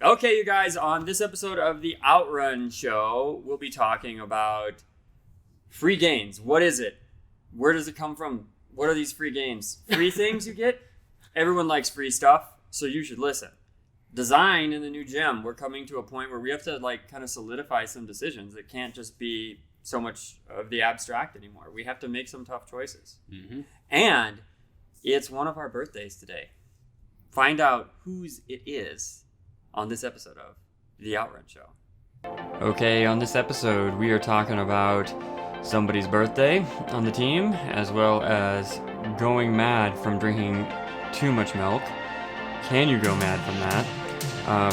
Okay, you guys, on this episode of the Outrun Show, we'll be talking about free games. What is it? Where does it come from? What are these free games? Free things you get? Everyone likes free stuff, so you should listen. Design in the new gym. We're coming to a point where we have to kind of solidify some decisions. It can't just be so much of the abstract anymore. We have to make some tough choices. Mm-hmm. And it's one of our birthdays today. Find out whose it is on this episode of The Outrun Show. Okay, on this episode, we are talking about somebody's birthday on the team, as well as going mad from drinking too much milk. Can you go mad from that?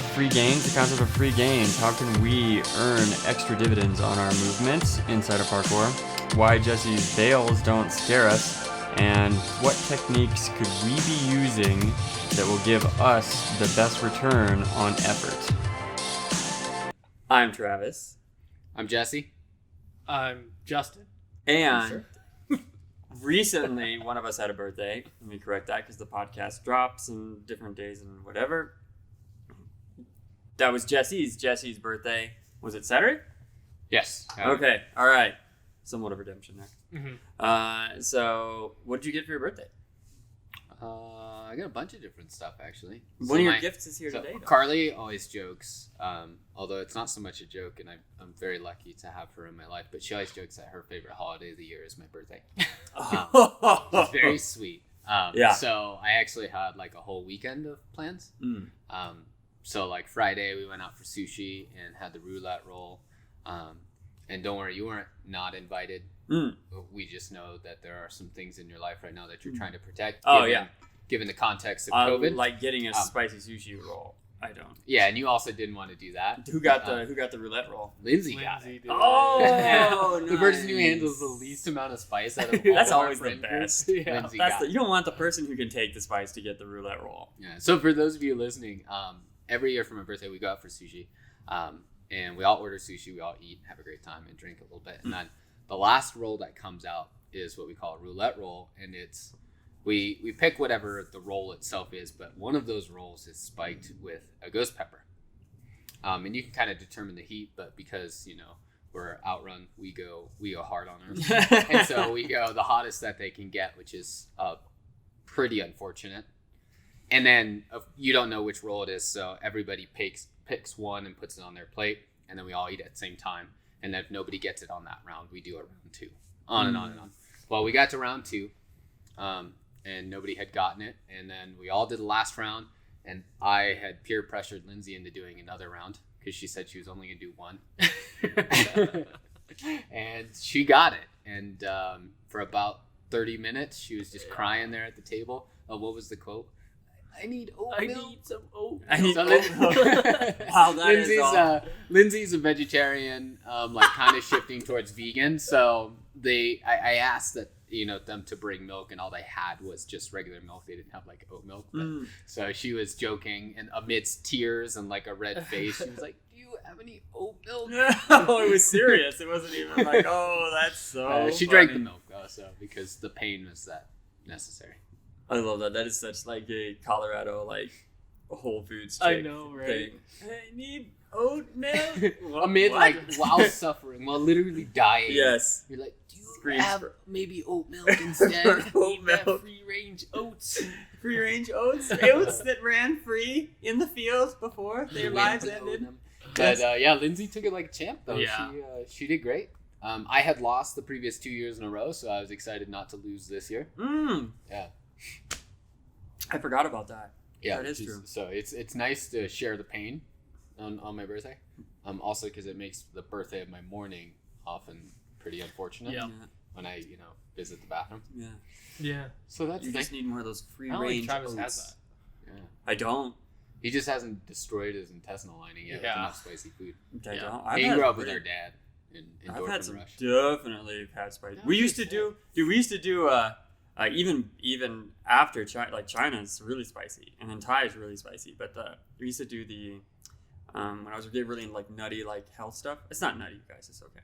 Free gains, the concept of free gains. How can we earn extra dividends on our movements inside of parkour? Why Jesse's bails don't scare us. And what techniques could we be using that will give us the best return on effort? I'm Travis. I'm Jesse. I'm Justin. And recently, one of us had a birthday. Let me correct that because the podcast drops on different days and whatever. That was Jesse's birthday. Was it Saturday? Yes. Okay. All right. Somewhat of redemption there. Mm-hmm. So what did you get for your birthday? I got a bunch of different stuff, actually. One of your gifts is here today, though. Carly always jokes, although it's not so much a joke, and I'm very lucky to have her in my life, but she always jokes that her favorite holiday of the year is my birthday. It's very sweet. Yeah. So I actually had a whole weekend of plans. So Friday we went out for sushi and had the roulette roll. And don't worry, you weren't not invited. We just know that there are some things in your life right now that you're trying to protect. Given the context of COVID. Like getting a spicy sushi roll. I don't. Yeah, and you also didn't want to do that. Who got the roulette roll? Lindsay got it. Oh, nice. The person who handles the least amount of spice out of all That's of our always the best. Lindsay got it. You don't want the person who can take the spice to get the roulette roll. Yeah. So for those of you listening, every year for my birthday we go out for sushi. And we all order sushi, we all eat, have a great time, and drink a little bit. And then the last roll that comes out is what we call a roulette roll. And it's, we pick whatever the roll itself is, but one of those rolls is spiked with a ghost pepper. And you can kind of determine the heat, but because, we're Outrun, we go hard on ours. And so we go the hottest that they can get, which is pretty unfortunate. And then you don't know which roll it is, so everybody picks one and puts it on their plate, and then we all eat at the same time. And then if nobody gets it on that round, we do a round two. On and on and on. Well, we got to round two, and nobody had gotten it. And then we all did the last round, and I had peer pressured Lindsay into doing another round because she said she was only going to do one. And she got it. And for about 30 minutes, she was just crying there at the table. Oh, what was the quote? I need oat milk. I need some oat milk. I need oat milk. Lindsay's a vegetarian, kind of shifting towards vegan. So I asked that them to bring milk, and all they had was just regular milk. They didn't have oat milk. So she was joking, and amidst tears and a red face, she was like, "Do you have any oat milk?" No, it was serious. It wasn't even that's so. She drank the milk though, so because the pain was that necessary. I love that. That is such a Colorado Whole Foods chick I know, right? thing. I need oat milk. Amid while suffering, while literally dying. Yes. You're like, do you have maybe oat milk instead? Oat milk. Free range oats. Free range oats. Oats that ran free in the fields before their lives ended. But Lindsay took it like a champ though. Yeah. She did great. I had lost the previous 2 years in a row, so I was excited not to lose this year. Yeah. I forgot about that. Yeah, that is true. So it's nice to share the pain on my birthday. Also because it makes the birthday of my morning often pretty unfortunate. Yeah. When I visit the bathroom. Yeah. So that's you just need more of those free I don't range think Travis oats. has that. Yeah. I don't. He just hasn't destroyed his intestinal lining yet with enough spicy food. I Yeah. don't. He grew up with our dad in I've Endorphin had some Rush. definitely had spicy. Yeah, We used to do even after China, China's really spicy, and then Thai is really spicy. But we used to do the when I was getting really into nutty health stuff. It's not nutty, you guys. It's okay.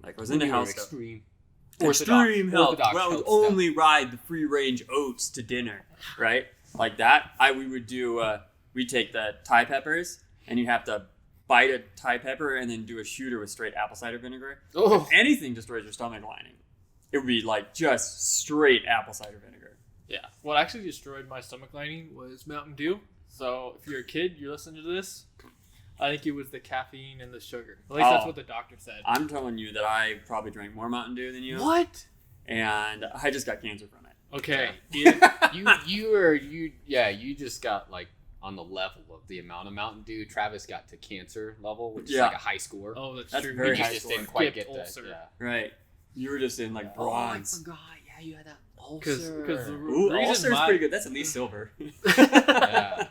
I was into health stuff. Extreme. Extreme health. Orthodox Well, I would health only ride the free range oats to dinner, right? Like that. We would do. We take the Thai peppers and you have to bite a Thai pepper and then do a shooter with straight apple cider vinegar. Oh. If anything destroys your stomach lining, it would be like just straight apple cider vinegar. Yeah. What actually destroyed my stomach lining was Mountain Dew. So if you're a kid, you're listening to this, I think it was the caffeine and the sugar. At least that's what the doctor said. I'm telling you that I probably drank more Mountain Dew than you. What? And I just got cancer from it. Okay. You just got like on the level of the amount of Mountain Dew. Travis got to cancer level, which is like a high score. Oh, that's That's true. very You high just score. didn't quite Skipped get ulcer. that. Right. You were just in like bronze. Oh, I forgot. Yeah, you had that ulcer. Because the Ooh, reason ulcer's my- pretty good. That's at least silver. Yeah.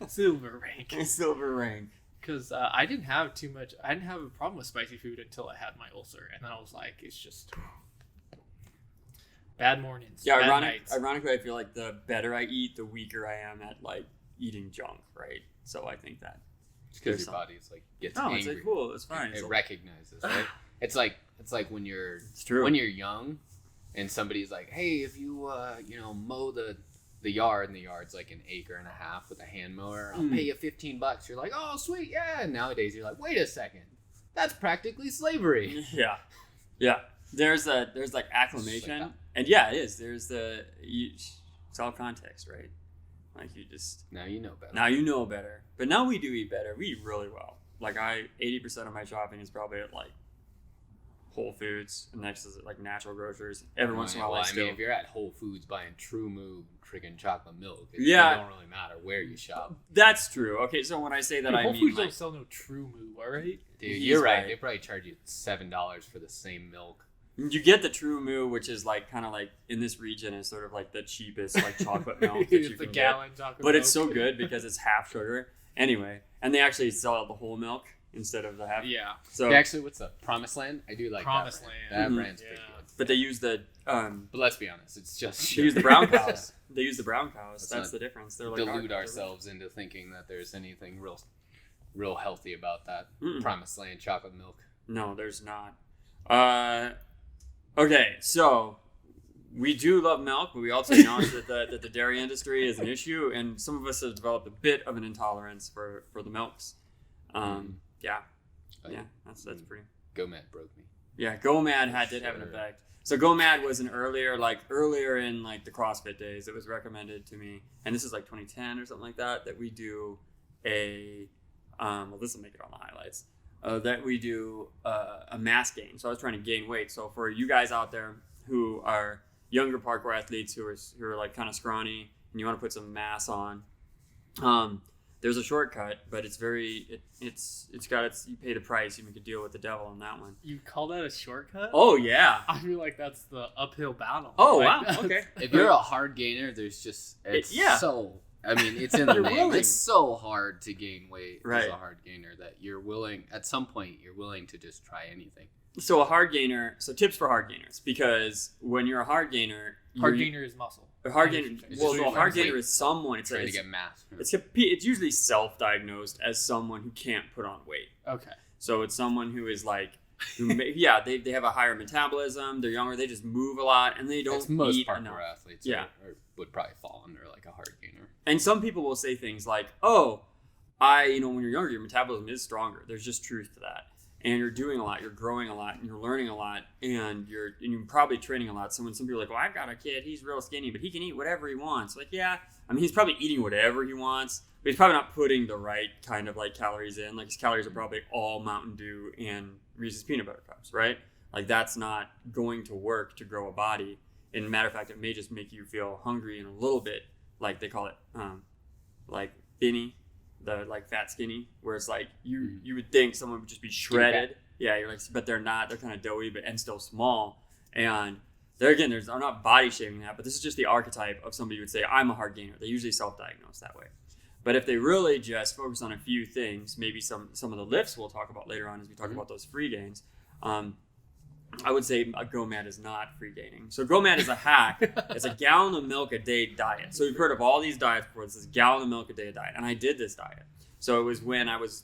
silver rank. Silver rank. Because I didn't have a problem with spicy food until I had my ulcer, and then I was like, it's just bad mornings. Yeah, bad nights. ironically, I feel like the better I eat, the weaker I am at like eating junk, right? So I think that. Because your body's like gets No, angry. it's like cool. It's fine. It recognizes, right? It's like when you're It's true. when you're young, and somebody's like, "Hey, if you mow the yard, and the yard's like an acre and a half with a hand mower, I'll pay you $15." You're like, "Oh, sweet, yeah." And nowadays, you're like, "Wait a second, that's practically slavery." Yeah. There's like acclimation, Like and yeah, it is. There's it's all context, right? Like you just Now you know better. now you know better, but now we do eat better. We eat really well. Like 80% of my shopping is probably at like Whole Foods, and next is like natural grocers. Every once in a while, well, I still. mean, if you're at Whole Foods buying True Moo freaking chocolate milk, it don't really matter where you shop. That's true. Okay, so when I say that, Dude, I Whole mean Foods like, don't sell no True Moo, alright? Dude, He's you're right. right. They probably charge you $7 for the same milk. you get the True Moo, which is like kind of like in this region is sort of like the cheapest like chocolate milk that you It's a can gallon get. chocolate But milk. it's so good because it's half sugar. Anyway, and they actually sell out the whole milk instead of the half. Yeah. So, Hey, actually, what's the Promised Land? I do like Promised that Land. brand. That Mhm. brand's pretty Yeah. good. but they use the But let's be honest, it's just they use the brown cows. They use the brown cows. Let's That's not the difference. They're like Delude our- ourselves into thinking that there's anything real healthy about that Mm-mm. Promised Land chocolate milk. No, there's not. Okay, so we do love milk, but we also acknowledge that the dairy industry is an issue, and some of us have developed a bit of an intolerance for the milks. Yeah, that's pretty. GOMAD broke me. Yeah, GOMAD did have an effect. So GOMAD was earlier in like the CrossFit days. It was recommended to me, and this is like 2010 or something like that. That we do a well, this will make it on the highlights. That we do a mass gain. So I was trying to gain weight. So for you guys out there who are younger parkour athletes who are like kind of scrawny and you want to put some mass on, there's a shortcut, but it's you pay the price. You make a deal with the devil on that one. You call that a shortcut? Oh yeah. I feel like that's the uphill battle. Oh Like, wow. that's- Okay. If you're a hard gainer, there's just it's it's in the You're name. willing. It's so hard to gain weight Right. as a hard gainer that you're willing at some point to just try anything. So a hard gainer. So tips for hard gainers, because when you're a hard gainer, Hard gainer is muscle. A hard gainer. It's Well, just so a hard weight. gainer is someone. It's Trying like to get mass. it's usually self-diagnosed as someone who can't put on weight. Okay. So it's someone who is like, they have a higher metabolism. They're younger. They just move a lot, and they don't It's most eat parkour enough. athletes Yeah. or would probably fall under like a hard gainer. And some people will say things like, "Oh, when you're younger, your metabolism is stronger." There's just truth to that. And you're doing a lot, you're growing a lot, and you're learning a lot, and you're probably training a lot. So when some people are like, "Well, I've got a kid, he's real skinny, but he can eat whatever he wants." Like, yeah, I mean, he's probably eating whatever he wants, but he's probably not putting the right kind of like calories in. Like his calories are probably all Mountain Dew and Reese's peanut butter cups, right? Like that's not going to work to grow a body. And matter of fact, it may just make you feel hungry and a little bit, like they call it, like thinny. The like fat skinny, where it's like you would think someone would just be shredded. Yeah, you're like, but they're not. They're kind of doughy, and still small. And I'm not body shaming that, but this is just the archetype of somebody who would say, I'm a hard gainer. They usually self-diagnose that way. But if they really just focus on a few things, maybe some of the lifts we'll talk about later on as we talk about those free gains. I would say a GOMAD is not free gaining. So GOMAD is a hack. It's a gallon of milk a day diet. So you've heard of all these diets before. This is gallon of milk a day diet. And I did this diet. So it was when I was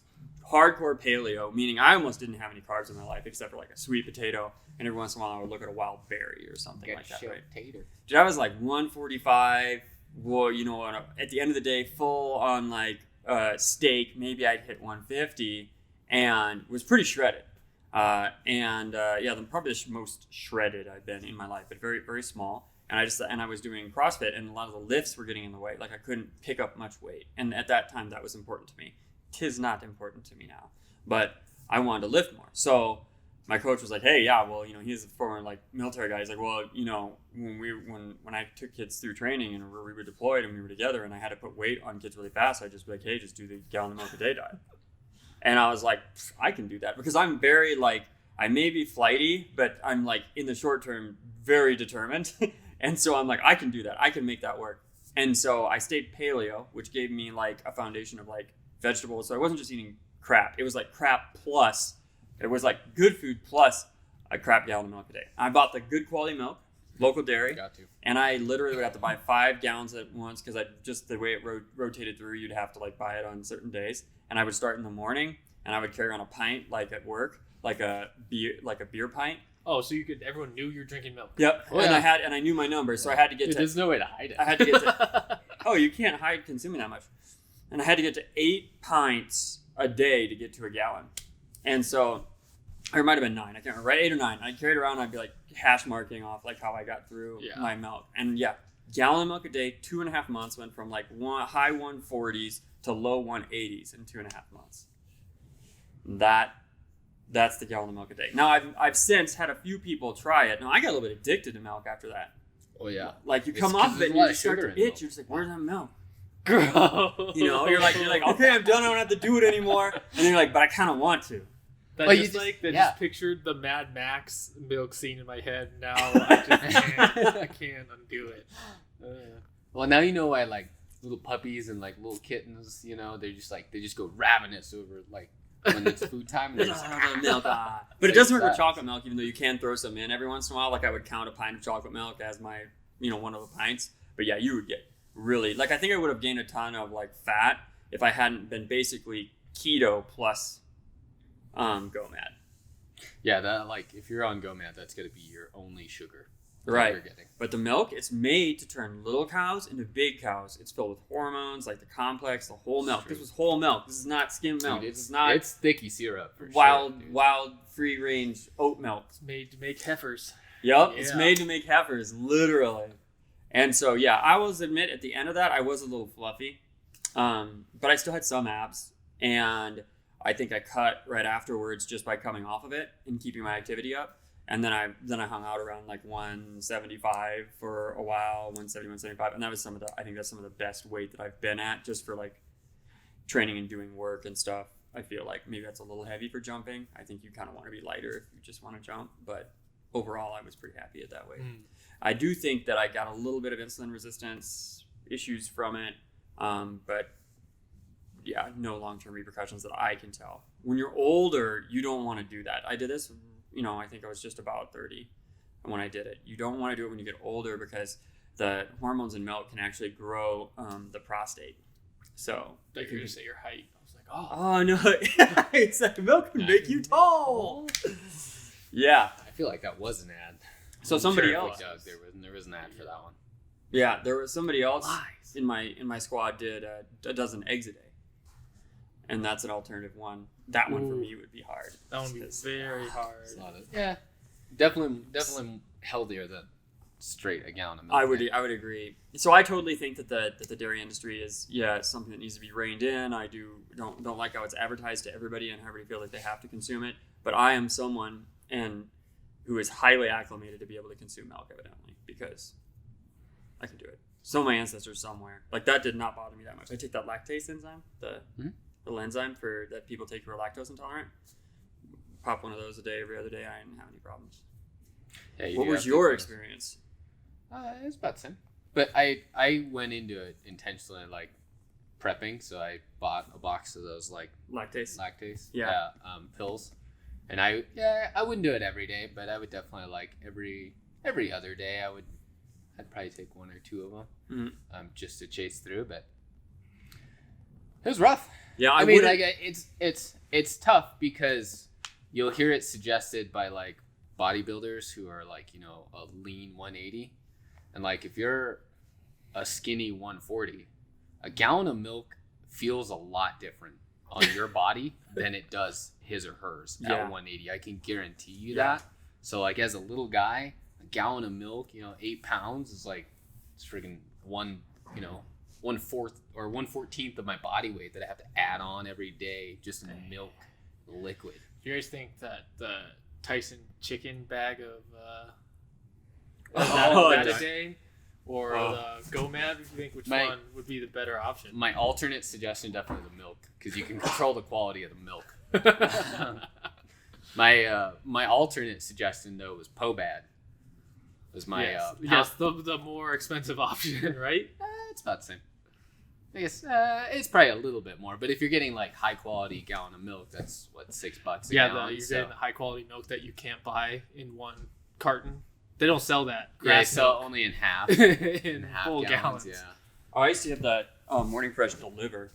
hardcore paleo, meaning I almost didn't have any carbs in my life except for like a sweet potato. And every once in a while I would look at a wild berry or something like that, right? Tater. Dude, I was like 145. Well, at the end of the day, full on like steak, maybe I'd hit 150, and was pretty shredded. Probably the most shredded I've been in my life, but very, very small. And I was doing CrossFit, and a lot of the lifts were getting in the way. Like I couldn't pick up much weight, and at that time that was important to me. 'Tis not important to me now, but I wanted to lift more. So my coach was like, "Hey, yeah, well, he's a former like military guy. He's like, well, when I took kids through training and we were deployed and we were together, and I had to put weight on kids really fast, I'd just be like, hey, just do the gallon of milk a day diet." And I was like, I can do that because I'm very like, I may be flighty, but I'm like in the short term very determined. And so I'm like, I can do that. I can make that work. And so I stayed paleo, which gave me like a foundation of like vegetables. So I wasn't just eating crap. It was like crap plus, it was like good food plus a crap gallon of milk a day. I bought the good quality milk, local dairy. Got to. And I literally would have to buy 5 gallons at once because just the way it rotated through, you'd have to like buy it on certain days. And I would start in the morning and I would carry on a pint like at work, like a beer pint. Oh, so everyone knew you were drinking milk. Yep. Oh, and yeah. I knew my numbers, so I had to get to. There's no way to hide it. I had to get to. Oh, you can't hide consuming that much, and I had to get to 8 pints a day to get to a gallon, and so, or it might have been 9. I can't remember. Right, 8 or 9. I carried around. I'd be like hash marking off like how I got through my milk, and gallon of milk a day. 2.5 months went from like high 140s to low 180s in 2.5 months. That's the gallon of milk a day. Now, I've since had a few people try it. Now, I got a little bit addicted to milk after that. Oh, yeah. Like, you come off of it and you start to itch. You're just like, where's that milk? Gross. You're like, okay, I'm done. I don't have to do it anymore. And then you're like, but I kind of want to. Just pictured the Mad Max milk scene in my head. Now I can't undo it. Well, now you know why, like, little puppies and, like, little kittens, they just go ravenous over, like, when it's food time. And just, milk. But it doesn't work with chocolate milk, even though you can throw some in every once in a while. Like I would count a pint of chocolate milk as my, one of the pints. But yeah, you would get really, like I think I would have gained a ton of like fat if I hadn't been basically keto plus GOMAD. Yeah, that like if you're on GOMAD, that's gonna be your only sugar. Right. You're getting. But the milk, it's made to turn little cows into big cows. It's filled with hormones, like the complex, the whole milk. This was whole milk. This is not skim milk. Dude, this is not. It's thicky syrup. For wild sure, free range oat milk. It's made to make heifers. Yep, yeah. It's made to make heifers, literally. And so I will admit at the end of that I was a little fluffy, but I still had some abs, and I think I cut right afterwards just by coming off of it and keeping my activity up. And then I hung out around like 175 for a while, 170, 175. And that was I think that's some of the best weight that I've been at just for like training and doing work and stuff. I feel like maybe that's a little heavy for jumping. I think you kind of want to be lighter if you just want to jump. But overall, I was pretty happy at that weight. I do think that I got a little bit of insulin resistance issues from it. But yeah, no long-term repercussions that I can tell. When you're older, you don't want to do that. I did this, I think I was just about 30 when I did it. You don't want to do it when you get older because the hormones in milk can actually grow the prostate. So I could just say your height. I was like, oh no, it's like milk can make you tall. Yeah, I feel like that was an ad. So somebody else, there was an ad for that one. Yeah, there was somebody else in my squad did a dozen eggs a day. And that's an alternative one. That one for me would be hard. That one would be very hard. Yeah, definitely healthier than straight a gallon of milk. I would agree. So I totally think that the dairy industry is something that needs to be reined in. I don't like how it's advertised to everybody and how everybody feels like they have to consume it. But I am someone who is highly acclimated to be able to consume milk, evidently, because I can do it. So my ancestors somewhere like that did not bother me that much. I take that lactase enzyme, the enzyme that people take who are lactose intolerant. Pop one of those a day, every other day. I didn't have any problems. Yeah, what was your experience? It was about the same. But I went into it intentionally like prepping, so I bought a box of those like lactase pills, and I wouldn't do it every day, but I would definitely like every other day I'd probably take 1 or 2 of them just to chase through, but it was rough. Yeah, I mean, like it's tough because you'll hear it suggested by like bodybuilders who are like a lean 180, and like if you're a skinny 140, a gallon of milk feels a lot different on your body than it does his or hers at 180. I can guarantee you that. So like as a little guy, a gallon of milk, 8 pounds is like it's freaking 1/4 or 1/14 of my body weight that I have to add on every day just in milk liquid. Do you guys think that the Tyson chicken bag of that a day or the GOMAD? Do you think which one would be the better option? My alternate suggestion, definitely the milk, because you can control the quality of the milk. My alternate suggestion though was POBAD. Was my yes, the more expensive option, right? It's about the same. I guess it's probably a little bit more, but if you're getting like high quality gallon of milk, that's what $6 a gallon. You're getting the high quality milk that you can't buy in one carton. They don't sell that. Yeah, they sell only in half. in half full gallons. Yeah. Oh, I used to have that Morning Fresh deliver.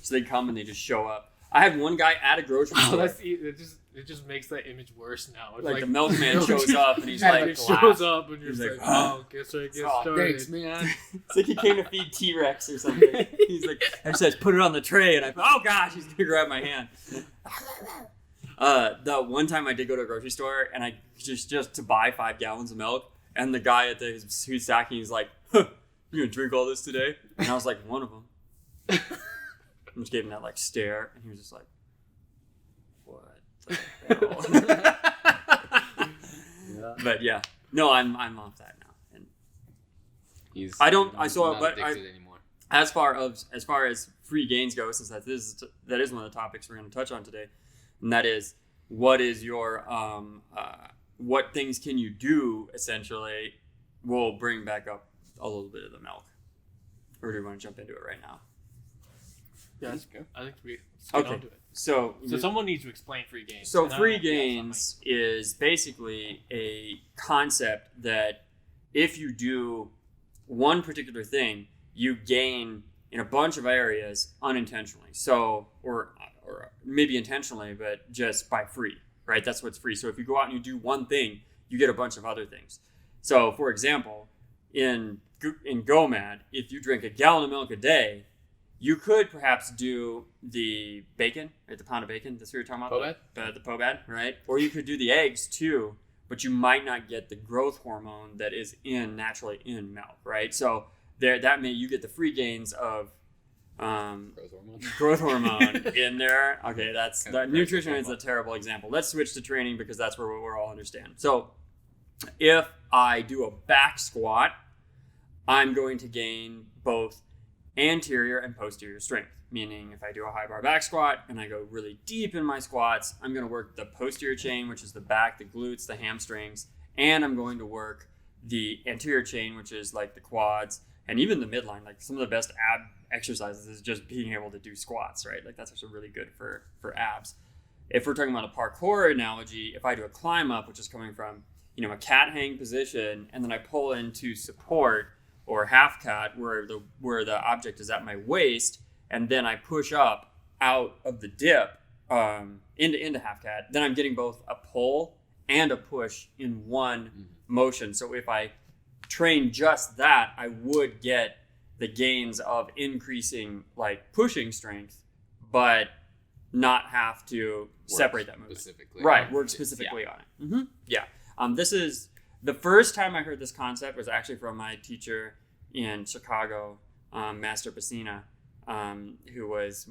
So they come and they just show up. I had one guy at a grocery store. It just makes that image worse now. It's like the milkman shows up and he's like, shows up and you're like, oh, guess I get started. Thanks, man. It's like he came to feed T-Rex or something. He's like, I says, put it on the tray, and I thought, oh gosh, he's gonna grab my hand. The one time I did go to a grocery store and I just to buy 5 gallons of milk, and the guy at who's stacking, he's like, huh, you gonna drink all this today? And I was like, one of them. I just gave him that like stare, and he was just like, what the hell? But yeah, no, I'm off that now, and anymore. As far as free gains go, since that is one of the topics we're going to touch on today, and that is what is your what things can you do essentially. We'll bring back up a little bit of the milk, or do we want to jump into it right now? Yeah, let's go. I think let's get on to it. So someone needs to explain free gains. So free gains is basically a concept that if you do one particular thing, you gain in a bunch of areas unintentionally. So, or maybe intentionally, but just by free, right? That's what's free. So if you go out and you do one thing, you get a bunch of other things. So for example, in GOMAD, if you drink a gallon of milk a day, you could perhaps do the bacon, right? The pound of bacon. That's what you're talking about? POBAD? The POBAD, right? Or you could do the eggs too, but you might not get the growth hormone that is naturally in milk, right? So you get the free gains of growth hormone in there. Okay, nutrition is a terrible example. Let's switch to training because that's where we're all understand. So if I do a back squat, I'm going to gain both anterior and posterior strength, meaning if I do a high bar back squat and I go really deep in my squats, I'm going to work the posterior chain, which is the back, the glutes, the hamstrings, and I'm going to work the anterior chain, which is like the quads and even the midline. Like some of the best ab exercises is just being able to do squats, right? Like that's actually really good for abs. If we're talking about a parkour analogy, if I do a climb up, which is coming from a cat hang position, and then I pull into support or half cat where the object is at my waist, and then I push up out of the dip into half cat, then I'm getting both a pull and a push in one motion. So if I train just that, I would get the gains of increasing like pushing strength, but not have to separate that movement. Work specifically on it. Mm-hmm. Yeah. This is the first time I heard this concept was actually from my teacher in Chicago, Master Pacina, who was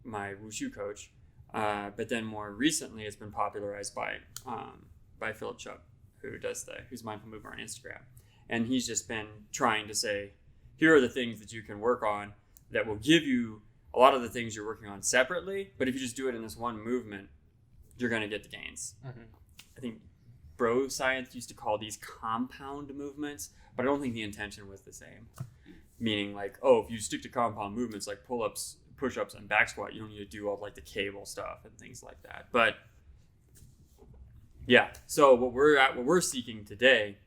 my wushu coach. But then more recently, it's been popularized by Philip Chubb, who's Mindful Mover on Instagram, and he's just been trying to say, here are the things that you can work on that will give you a lot of the things you're working on separately. But if you just do it in this one movement, you're going to get the gains. Mm-hmm. I think bro science used to call these compound movements, but I don't think the intention was the same. Meaning like, if you stick to compound movements like pull-ups, push-ups, and back squat, you don't need to do all like the cable stuff and things like that. But yeah, so what we're seeking today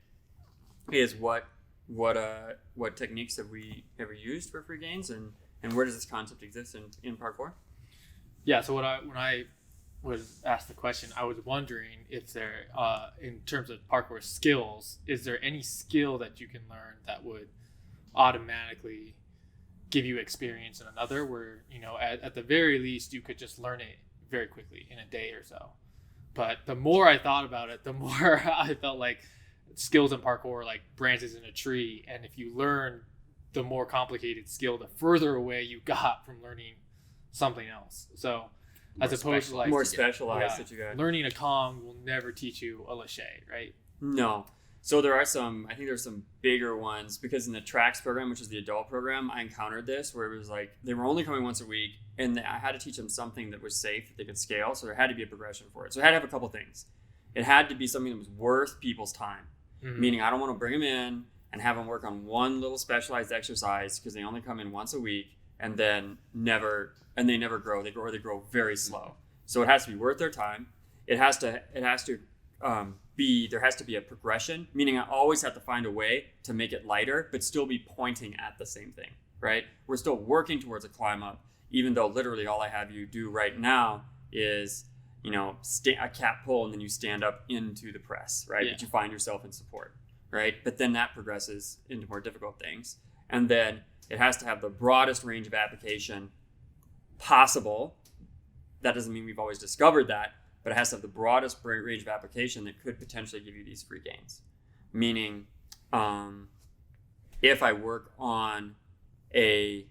is what techniques have we ever used for free gains, and where does this concept exist in parkour? Yeah, so when I was asked the question, I was wondering if there, in terms of parkour skills, is there any skill that you can learn that would automatically give you experience in another, where, you know, at the very least you could just learn it very quickly in a day or so. But the more I thought about it, the more I felt like skills in parkour are like branches in a tree, and if you learn the more complicated skill, the further away you got from learning something else. So as opposed to like more specialized that you got. Learning a Kong will never teach you a lache, right? No. So there are some, I think there's some bigger ones, because in the tracks program, which is the adult program, I encountered this where it was like they were only coming once a week, and I had to teach them something that was safe, that they could scale. So there had to be a progression for it. So it had to have a couple things. It had to be something that was worth people's time, meaning I don't want to bring them in and have them work on one little specialized exercise because they only come in once a week and then they never grow. They grow very slow. So it has to be worth their time. There has to be a progression, meaning I always have to find a way to make it lighter, but still be pointing at the same thing, right? We're still working towards a climb up, even though literally all I have you do right now is, you know, a cat pull, and then you stand up into the press, right? Yeah. But you find yourself in support, right? But then that progresses into more difficult things. And then it has to have the broadest range of application possible. That doesn't mean we've always discovered that, but it has to have the broadest range of application that could potentially give you these free gains. Meaning, if I work on a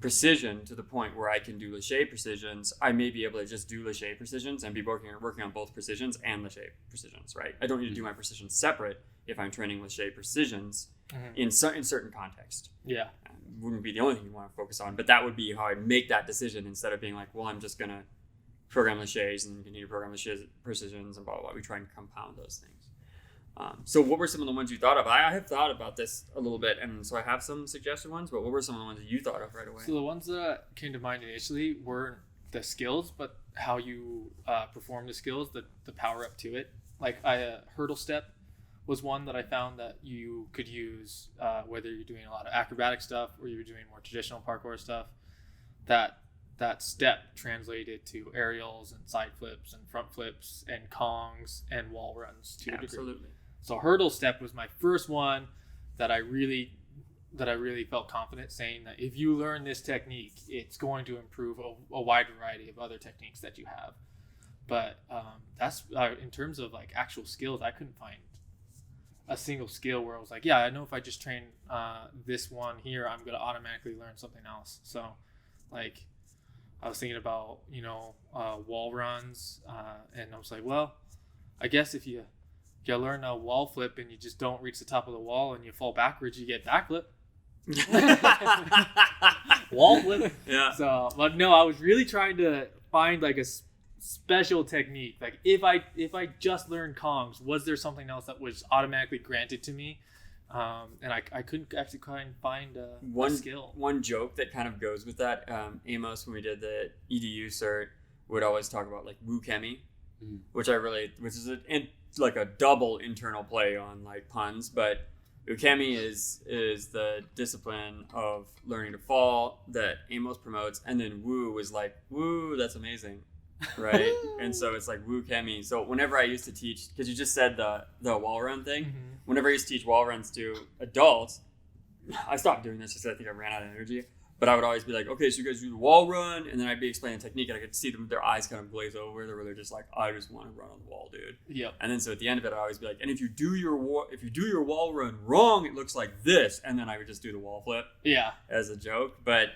precision to the point where I can do lache precisions, I may be able to just do lache precisions and be working on both precisions and lache precisions, right? I don't need to do my precisions separate if I'm training lache precisions in certain context. Yeah. Wouldn't be the only thing you want to focus on, but that would be how I make that decision, instead of being like, well, I'm just going to program laches and continue to program lache precisions and blah, blah, blah. We try and compound those things. So what were some of the ones you thought of? I have thought about this a little bit, and so I have some suggested ones, but what were some of the ones that you thought of right away? So the ones that came to mind initially weren't the skills, but how you perform the skills, the power up to it. Like hurdle step was one that I found that you could use whether you're doing a lot of acrobatic stuff or you're doing more traditional parkour stuff. That step translated to aerials and side flips and front flips and Kongs and wall runs to a degree. Absolutely. So hurdle step was my first one that I really felt confident saying that if you learn this technique, it's going to improve a wide variety of other techniques that you have. But that's in terms of like actual skills, I couldn't find a single skill where I was like, yeah, I know if I just train this one here, I'm going to automatically learn something else. So like I was thinking about, you know, wall runs, and I was like, well, I guess if you learn a wall flip and you just don't reach the top of the wall and you fall backwards, you get backflip. Wall flip. Yeah. So, but no, I was really trying to find like a special technique. Like if I just learned Kongs, was there something else that was automatically granted to me? And I couldn't actually find a skill. One joke that kind of goes with that, Amos, when we did the EDU cert, would always talk about like Woo Kemi, which is like a double internal play on like puns, but Woo Kemi is the discipline of learning to fall that Amos promotes, and then Woo is like, woo, that's amazing. Right. And so it's like Woo Kemi. So whenever I used to teach, because you just said the wall run thing, whenever I used to teach wall runs to adults, I stopped doing this because I think I ran out of energy. But I would always be like, okay, so you guys do the wall run, and then I'd be explaining the technique, and I could see their eyes kind of glaze over. They're just like, I just want to run on the wall, dude. Yeah. And then so at the end of it, I'd always be like, and if you do your wall run wrong, it looks like this, and then I would just do the wall flip. Yeah. As a joke, but.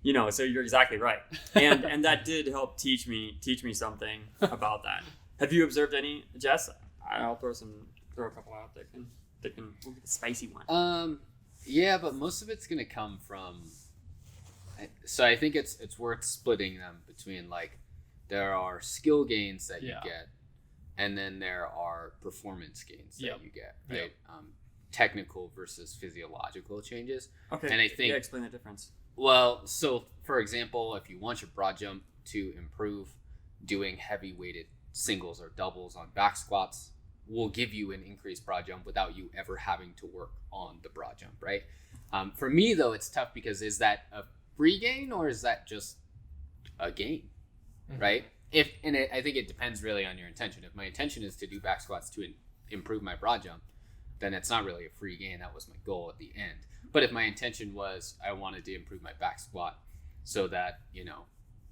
You know, so you're exactly right, and that did help teach me something about that. Have you observed any, Jess? I'll throw a couple out that can we'll get the spicy one. Yeah, but most of it's gonna come from. So I think it's worth splitting them between like there are skill gains that you get, and then there are performance gains that you get, right? Yep. Technical versus physiological changes. Okay. And I think explain the difference. Well, so for example, if you want your broad jump to improve, doing heavy weighted singles or doubles on back squats will give you an increased broad jump without you ever having to work on the broad jump, right? For me, though, it's tough because is that a free gain or is that just a gain, right? I think it depends really on your intention. If my intention is to do back squats to improve my broad jump, then it's not really a free gain. That was my goal at the end. But if my intention was I wanted to improve my back squat so that,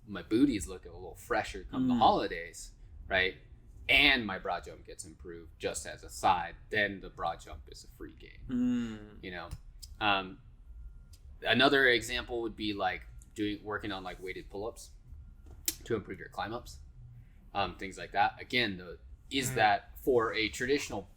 my booties look a little fresher come the holidays, right? And my broad jump gets improved just as a side, then the broad jump is a free gain. Another example would be like working on like weighted pull-ups to improve your climb ups, things like that. Again, that for a traditional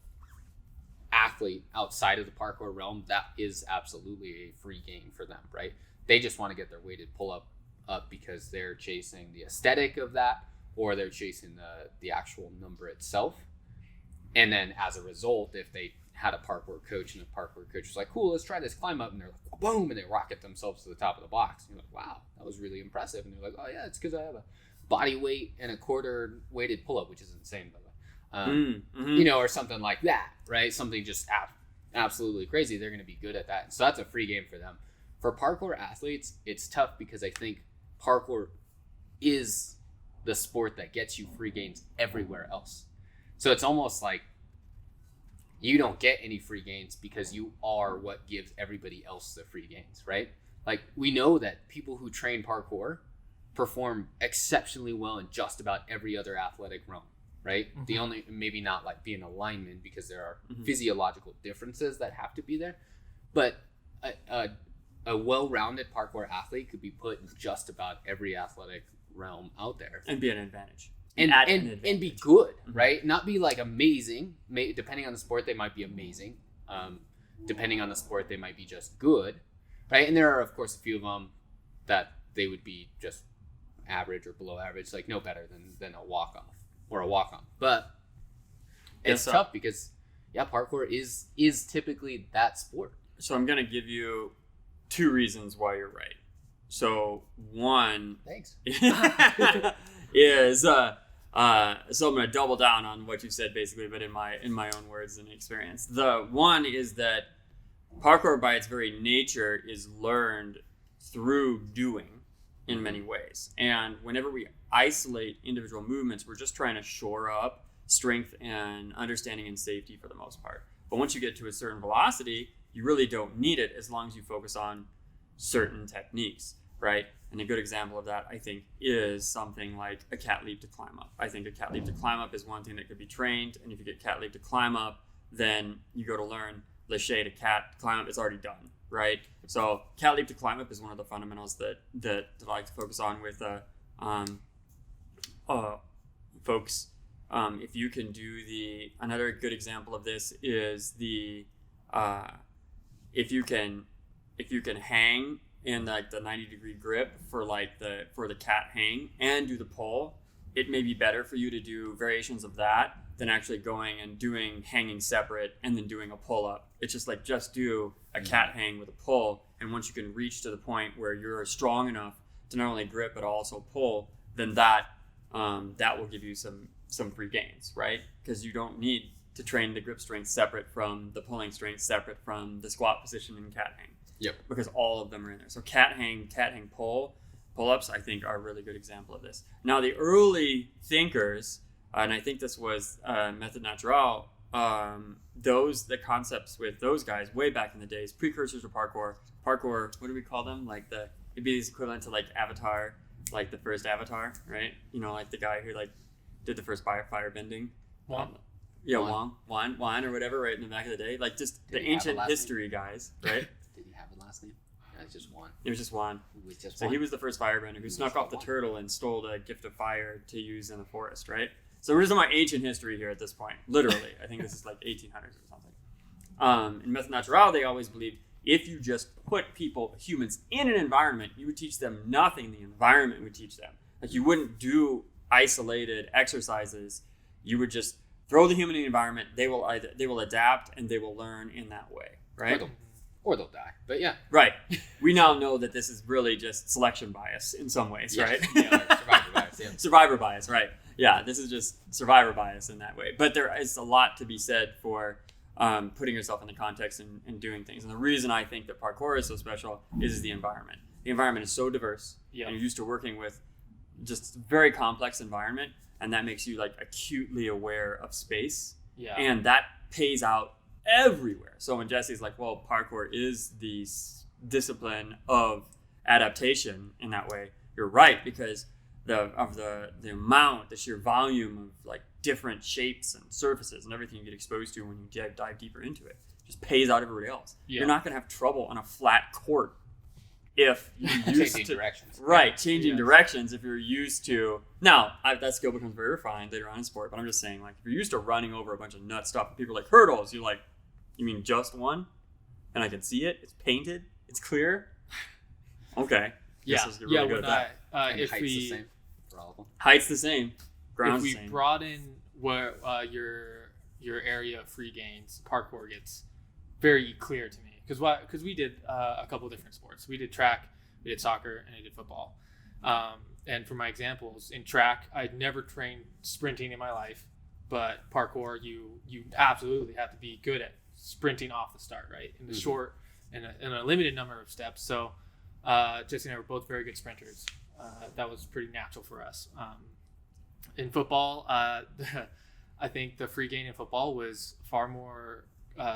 athlete outside of the parkour realm, that is absolutely a free gain for them, right? They just want to get their weighted pull-up up because they're chasing the aesthetic of that, or they're chasing the actual number itself. And then as a result, if they had a parkour coach and the parkour coach was like, cool, let's try this climb up, and they're like, boom, and they rocket themselves to the top of the box. And you're like, wow, that was really impressive. And they're like, oh yeah, it's because I have a body weight and a quarter weighted pull-up, which is insane, by the way. Or something like that, right? Something just absolutely crazy. They're going to be good at that. So that's a free game for them. For parkour athletes, it's tough because I think parkour is the sport that gets you free gains everywhere else. So it's almost like you don't get any free gains because you are what gives everybody else the free gains, right? Like, we know that people who train parkour perform exceptionally well in just about every other athletic realm, right? The only, maybe not like being a lineman because there are physiological differences that have to be there, but a well-rounded parkour athlete could be put in just about every athletic realm out there and be an advantage and be good, right? Not be like amazing. Depending on the sport, they might be amazing. Depending on the sport, they might be just good, right? And there are, of course, a few of them that they would be just average or below average, like no better than a walk-off or a walk-on. But it's tough because, parkour is typically that sport. So I'm going to give you 2 reasons why you're right. So one, thanks, is so I'm going to double down on what you said basically, but in my own words and experience. The one is that parkour by its very nature is learned through doing in many ways. And whenever we isolate individual movements, we're just trying to shore up strength and understanding and safety for the most part. But once you get to a certain velocity, you really don't need it as long as you focus on certain techniques, right? And a good example of that, I think, is something like a cat leap to climb up. I think a cat leap to climb up is one thing that could be trained. And if you get cat leap to climb up, then you go to learn lache to cat climb up. It's already done, right? So cat leap to climb up is one of the fundamentals that I like to focus on with folks. If you can do another good example of this is if you can hang in like the 90-degree grip for the cat hang and do the pull, it may be better for you to do variations of that than actually going and doing hanging separate and then doing a pull up. It's just do a cat hang with a pull, and once you can reach to the point where you're strong enough to not only grip but also pull, then that will give you some free gains, right? Because you don't need to train the grip strength separate from the pulling strength, separate from the squat position and cat hang. Yep. Because all of them are in there. So cat hang pull-ups, I think, are a really good example of this. Now, the early thinkers, and I think this was Method Natural, the concepts with those guys way back in the days, precursors of parkour, what do we call them? Like it'd be equivalent to like Avatar, like the first Avatar, right? Like the guy who like did the first fire bending. Wong or whatever, right in the back of the day. Like just the ancient history guys, right? Did he have a last name? No, it's just one. It was just one. He was the first firebender who snuck off the turtle and stole the gift of fire to use in the forest, right? So we're just talking about ancient history here at this point. Literally. I think this is like 1800s or something. In Method Natural, they always believed if you just put humans in an environment, you would teach them nothing the environment would teach them. Like you wouldn't do isolated exercises. You would just throw the human in the environment. They will adapt and they will learn in that way, right? Or they'll die. But yeah. Right. We now know that this is really just selection bias in some ways, right? Yeah, survivor bias. Yeah. Survivor bias, right. Yeah, this is just survivor bias in that way. But there is a lot to be said for putting yourself in the context and doing things. And the reason I think that parkour is so special is the environment. The environment is so diverse. Yeah. And you're used to working with just very complex environment. And that makes you like acutely aware of space. Yeah. And that pays out everywhere. So when Jesse's like, well, parkour is the discipline of adaptation in that way, you're right, because the amount, the sheer volume of like different shapes and surfaces and everything you get exposed to when you dive deeper into it just pays out everybody else. You're not going to have trouble on a flat court if you're used changing to directions. Right, changing directions if you're used to. Now, that skill becomes very refined later on in sport, but I'm just saying, like, if you're used to running over a bunch of nut stuff, and people are like, hurdles, you're like, you mean just one? And I can see it, it's painted, it's clear? Okay. You're really good at that. If height's the same for all of them. Height's the same. Ground's the if same. we brought in where your area of free gains, parkour gets very clear to me. Because we did a couple of different sports. We did track, we did soccer, and I did football. And for my examples, in track, I'd never trained sprinting in my life. But parkour, you absolutely have to be good at sprinting off the start, right? In the short, in a limited number of steps. So Jesse and I were both very good sprinters. That was pretty natural for us. In football, I think the free gain in football was far more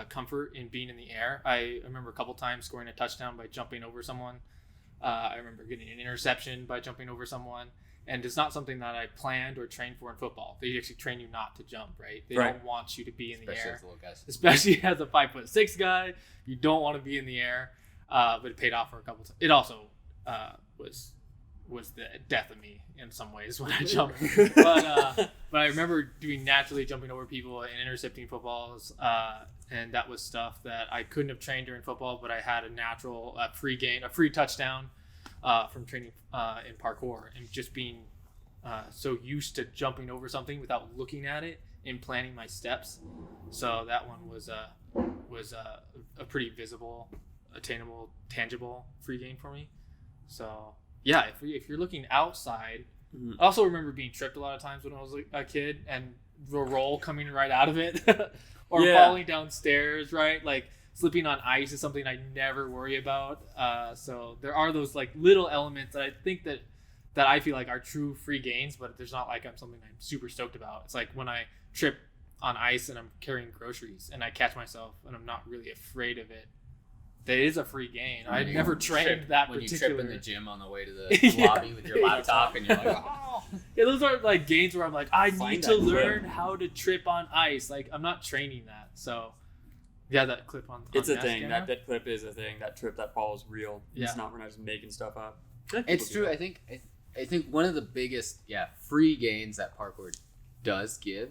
comfort in being in the air. I remember a couple times scoring a touchdown by jumping over someone. I remember getting an interception by jumping over someone. And it's not something that I planned or trained for in football. They actually train you not to jump, right? They don't want you to be in the air. As little guys. Especially as a 5'6" guy, you don't want to be in the air. But it paid off for a couple times. It also was the death of me in some ways when I jumped. But I remember doing naturally jumping over people and intercepting footballs. And that was stuff that I couldn't have trained during football, but I had a free gain, a free touchdown from training in parkour, and just being so used to jumping over something without looking at it and planning my steps. So that one was a pretty visible, attainable, tangible free gain for me. So yeah, if you're looking outside, I also remember being tripped a lot of times when I was a kid, and the roll coming right out of it, or falling downstairs, right? Like slipping on ice is something I never worry about. So there are those like little elements that I think that I feel like are true free gains, but there's not like something I'm super stoked about. It's like when I trip on ice and I'm carrying groceries and I catch myself and I'm not really afraid of it. That is a free gain. I never trained that when particular. When you trip in the gym on the way to the lobby with your laptop and you're like, oh. Yeah, those are like gains where I'm like, I need to learn how to trip on ice. Like, I'm not training that. So, yeah, that clip on it's a thing. That clip is a thing. That trip, that fall is real. Yeah. It's not, we're not just making stuff up. It's true. I think one of the biggest free gains that parkour does give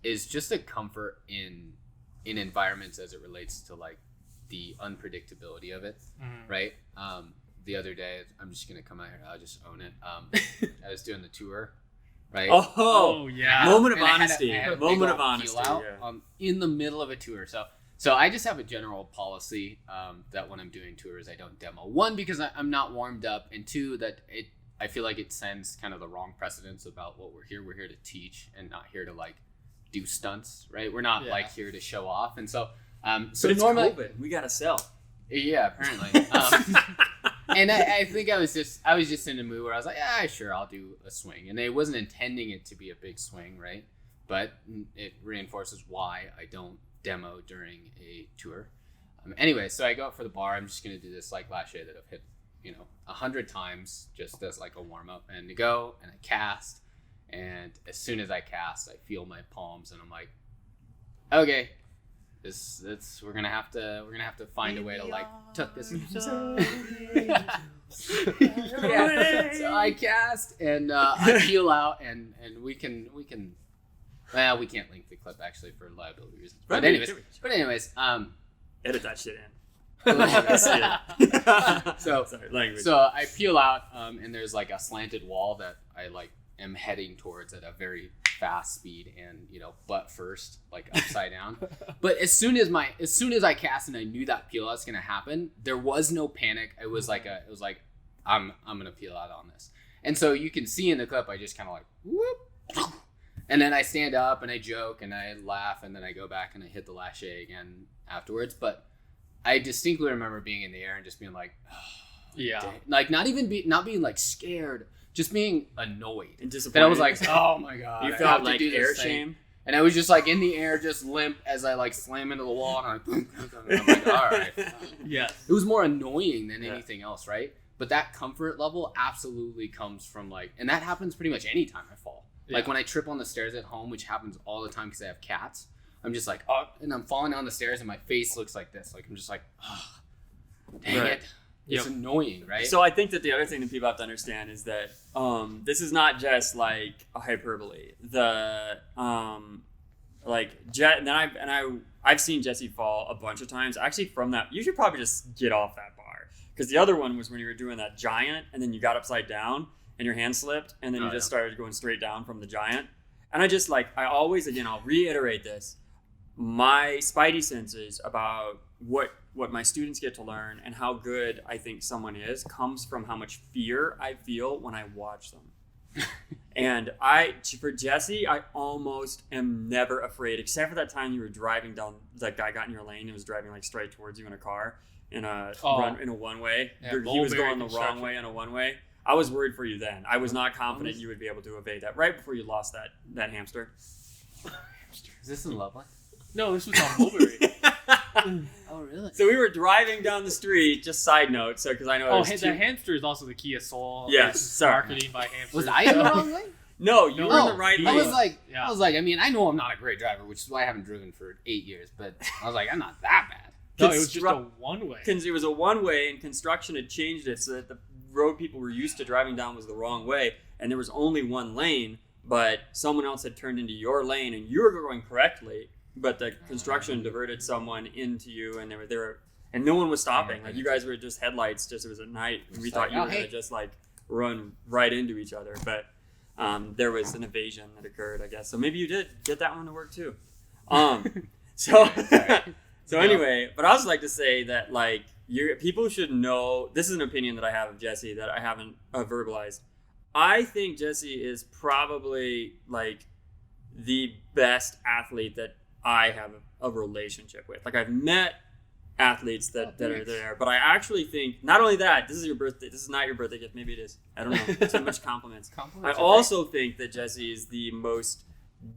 is just a comfort in environments as it relates to like the unpredictability of it, right? The other day, I'm just gonna come out here. I'll just own it. I was doing the tour, right? Oh yeah. Moment of And honesty. Moment of honesty. In the middle of a tour. So I just have a general policy that when I'm doing tours, I don't demo. One, because I'm not warmed up, and two, that I feel like it sends kind of the wrong precedence about what we're here. We're here to teach and not here to like do stunts, right? We're not like here to show off, and so. So it's normally, COVID. We gotta sell. Yeah, apparently. And I think I was just in a mood where I was like, yeah, sure, I'll do a swing, and I wasn't intending it to be a big swing, right? But it reinforces why I don't demo during a tour. Anyway, so I go up for the bar. I'm just gonna do this like lache that I've hit, 100 times just as like a warm up, and to go and I cast, and as soon as I cast, I feel my palms, and I'm like, okay. We're gonna have to find a way to like tuck this in. So I cast and I peel out and we can well, we can't link the clip actually for liability reasons. But anyways, edit that shit in. So I peel out and there's like a slanted wall that I like am heading towards at a very fast speed and butt first, like upside down. But as soon as I cast and I knew that peel out was gonna happen, there was no panic. It was like I'm gonna peel out on this. And so you can see in the clip I just kind of like whoop, and then I stand up and I joke and I laugh and then I go back and I hit the lache again afterwards. But I distinctly remember being in the air and just being like, dang. Like not being like scared. Just being annoyed and disappointed. And I was like, oh my god. You felt like air shame? And I was just like in the air, just limp as I like slam into the wall, and I'm like, all right. Yes. It was more annoying than anything else, right? But that comfort level absolutely comes from like, and that happens pretty much any time I fall. Yeah. Like when I trip on the stairs at home, which happens all the time because I have cats. I'm just like, oh, and I'm falling down the stairs, and my face looks like this. Like I'm just like, oh, dang it. It's annoying, right? So I think that the other thing that people have to understand is that this is not just like a hyperbole. I've seen Jesse fall a bunch of times. Actually, from that, you should probably just get off that bar, because the other one was when you were doing that giant, and then you got upside down, and your hand slipped, and then you just started going straight down from the giant. And I'll reiterate this. My spidey senses about what my students get to learn and how good I think someone is comes from how much fear I feel when I watch them. And for Jesse, I almost am never afraid, except for that time you were driving down, that guy got in your lane and was driving like straight towards you in a car in a one-way. Yeah, he was going the wrong way in a one-way. I was worried for you then. I was not confident you would be able to evade that right before you lost that hamster. Is this in Loveland? No, this was on Mulberry. Oh, really? So we were driving down the street, just side note, because I know the hamster is also the Kia Soul. Yes, sorry. Marketing by hamsters. Was I in the wrong lane? No, you were in the right lane. I was like, I mean, I know I'm not a great driver, which is why I haven't driven for 8 years, but I was like, I'm not that bad. No, it was just a one-way. It was a one-way, and construction had changed it so that the road people were used to driving down was the wrong way, and there was only one lane, but someone else had turned into your lane, and you were going correctly, but the construction diverted someone into you, and they were and no one was stopping. Like, you guys were just headlights, it was at night, and we thought you were going to just like run right into each other, but there was an evasion that occurred, I guess. So maybe you did get that one to work too. So anyway, but I also like to say that like people should know, this is an opinion that I have of Jesse that I haven't verbalized. I think Jesse is probably like the best athlete that I have a relationship with. Like, I've met athletes that are there, but I actually think, not only that, this is your birthday, this is not your birthday gift, maybe it is, I don't know, too much compliments. I also think that Jesse is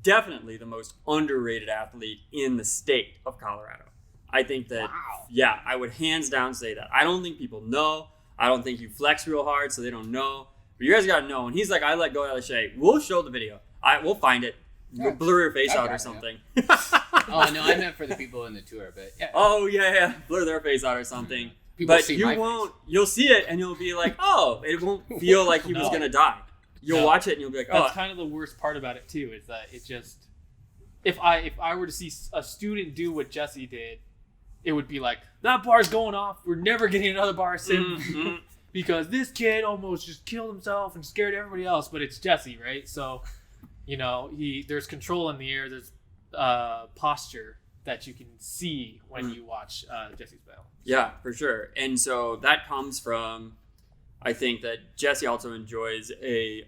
definitely the most underrated athlete in the state of Colorado. I think that, I would hands down say that. I don't think people know. I don't think you flex real hard, so they don't know. But you guys got to know. And he's like, I let go of Lachey. We'll show the video. We'll find it. We'll blur your face out or something. Oh, no, I meant for the people in the tour, but yeah. Oh, yeah. Blur their face out or something. But you won't. You'll see it, and you'll be like, oh, it won't feel like he was going to die. You'll watch it, and you'll be like, oh. That's kind of the worst part about it, too, is that it just... If I were to see a student do what Jesse did, it would be like, that bar's going off. We're never getting another bar sim because this kid almost just killed himself and scared everybody else. But it's Jesse, right? So, there's control in the air. There's posture that you can see when you watch Jesse's battle. Yeah, for sure. And so that comes from, I think that Jesse also enjoys a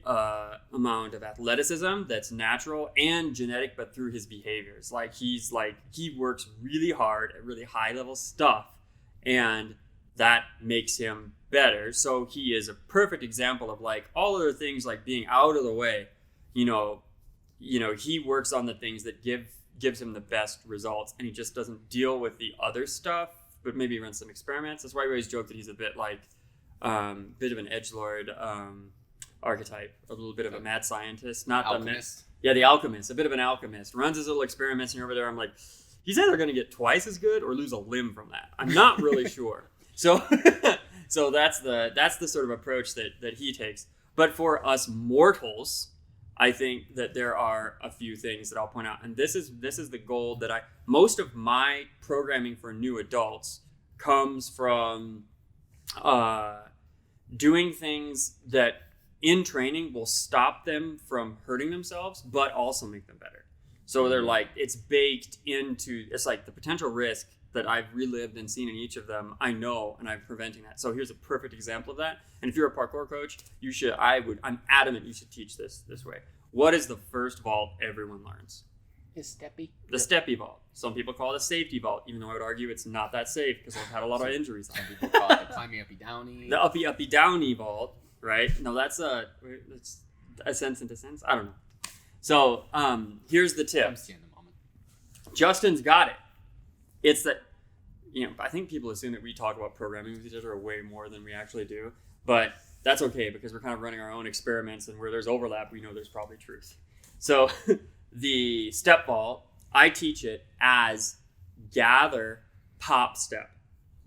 amount of athleticism that's natural and genetic, but through his behaviors. He works really hard at really high level stuff, and that makes him better. So he is a perfect example of like all other things, like being out of the way. He works on the things that gives him the best results, and he just doesn't deal with the other stuff, but maybe run some experiments. That's why we always joke that he's a bit like bit of an edgelord archetype, a little bit of a mad scientist, not alchemist. The alchemist, a bit of an alchemist, runs his little experiments, and you're over there, I'm like, he's either going to get twice as good or lose a limb from that. I'm not really sure. So that's the sort of approach that he takes. But for us mortals, I think that there are a few things that I'll point out, and this is the goal that most of my programming for new adults comes from doing things that in training will stop them from hurting themselves, but also make them better. So they're like, it's baked into, it's like the potential risk that I've relived and seen in each of them, I know, and I'm preventing that. So here's a perfect example of that. And if you're a parkour coach, I'm adamant you should teach this way. What is the first vault everyone learns? The steppy vault. Some people call it a safety vault, even though I would argue it's not that safe because I've had a lot of injuries. Some people call it the climby uppy downy. The uppy downy vault, right? No, that's ascents and descents. I don't know. So here's the tip. I'm seeing the moment. Justin's got it. It's that, I think people assume that we talk about programming with each other way more than we actually do. But that's okay because we're kind of running our own experiments, and where there's overlap, we know there's probably truth. So the step vault, I teach it as gather, pop, step.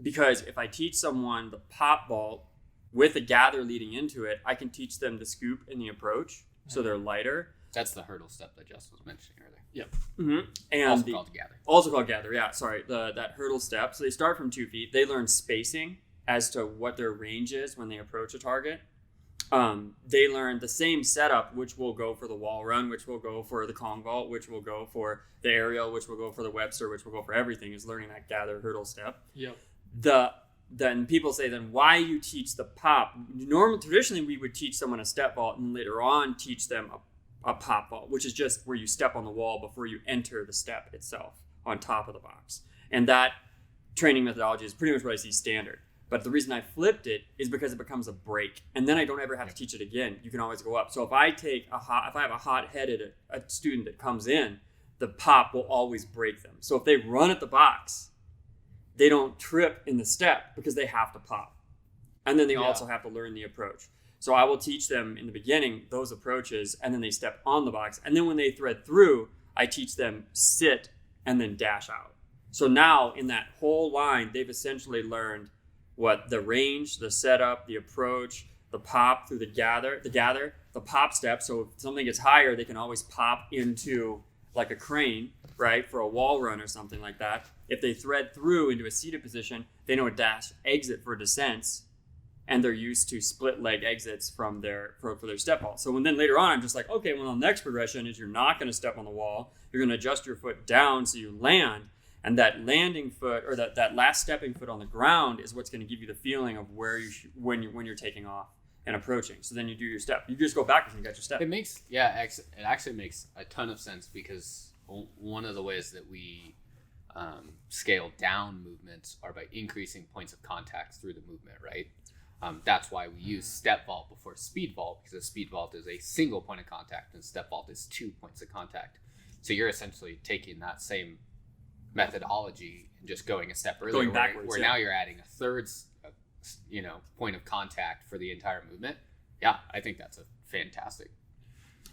Because if I teach someone the pop vault with a gather leading into it, I can teach them the scoop and the approach, so they're lighter. That's the hurdle step that Justin was mentioning earlier. Yep. Mm-hmm. And Also called gather. Yeah, sorry. That hurdle step. So they start from 2 feet. They learn spacing as to what their range is when they approach a target. They learn the same setup, which will go for the wall run, which will go for the Kong vault, which will go for the aerial, which will go for the Webster, which will go for everything, is learning that gather hurdle step. Yep. Then people say, then why you teach the pop? Traditionally, we would teach someone a step vault and later on teach them a pop vault, which is just where you step on the wall before you enter the step itself on top of the box. And that training methodology is pretty much what I see standard. But the reason I flipped it is because it becomes a break, and then I don't ever have to teach it again. You can always go up. So if I have a hot-headed a student that comes in, the pop will always break them. So if they run at the box, they don't trip in the step because they have to pop. And then they also have to learn the approach. So I will teach them in the beginning those approaches, and then they step on the box. And then when they thread through, I teach them sit and then dash out. So now in that whole line, they've essentially learned what the range, the setup, the approach, the pop through the gather, the pop step. So if something gets higher, they can always pop into like a crane, right, for a wall run or something like that. If they thread through into a seated position, they know a dash exit for descents, and they're used to split leg exits from for their step vault. So then later on, I'm just like, okay, well, the next progression is you're not going to step on the wall. You're going to adjust your foot down so you land. And that landing foot, or that last stepping foot on the ground, is what's going to give you the feeling of where when you're taking off and approaching. So then you do your step. You just go backwards and you got your step. It actually makes a ton of sense, because one of the ways that we scale down movements are by increasing points of contact through the movement, right? That's why we use step vault before speed vault, because a speed vault is a single point of contact and step vault is 2 points of contact. So you're essentially taking that same methodology and just going a step earlier, going backwards, where now you're adding a third point of contact for the entire movement. Yeah, I think that's a fantastic.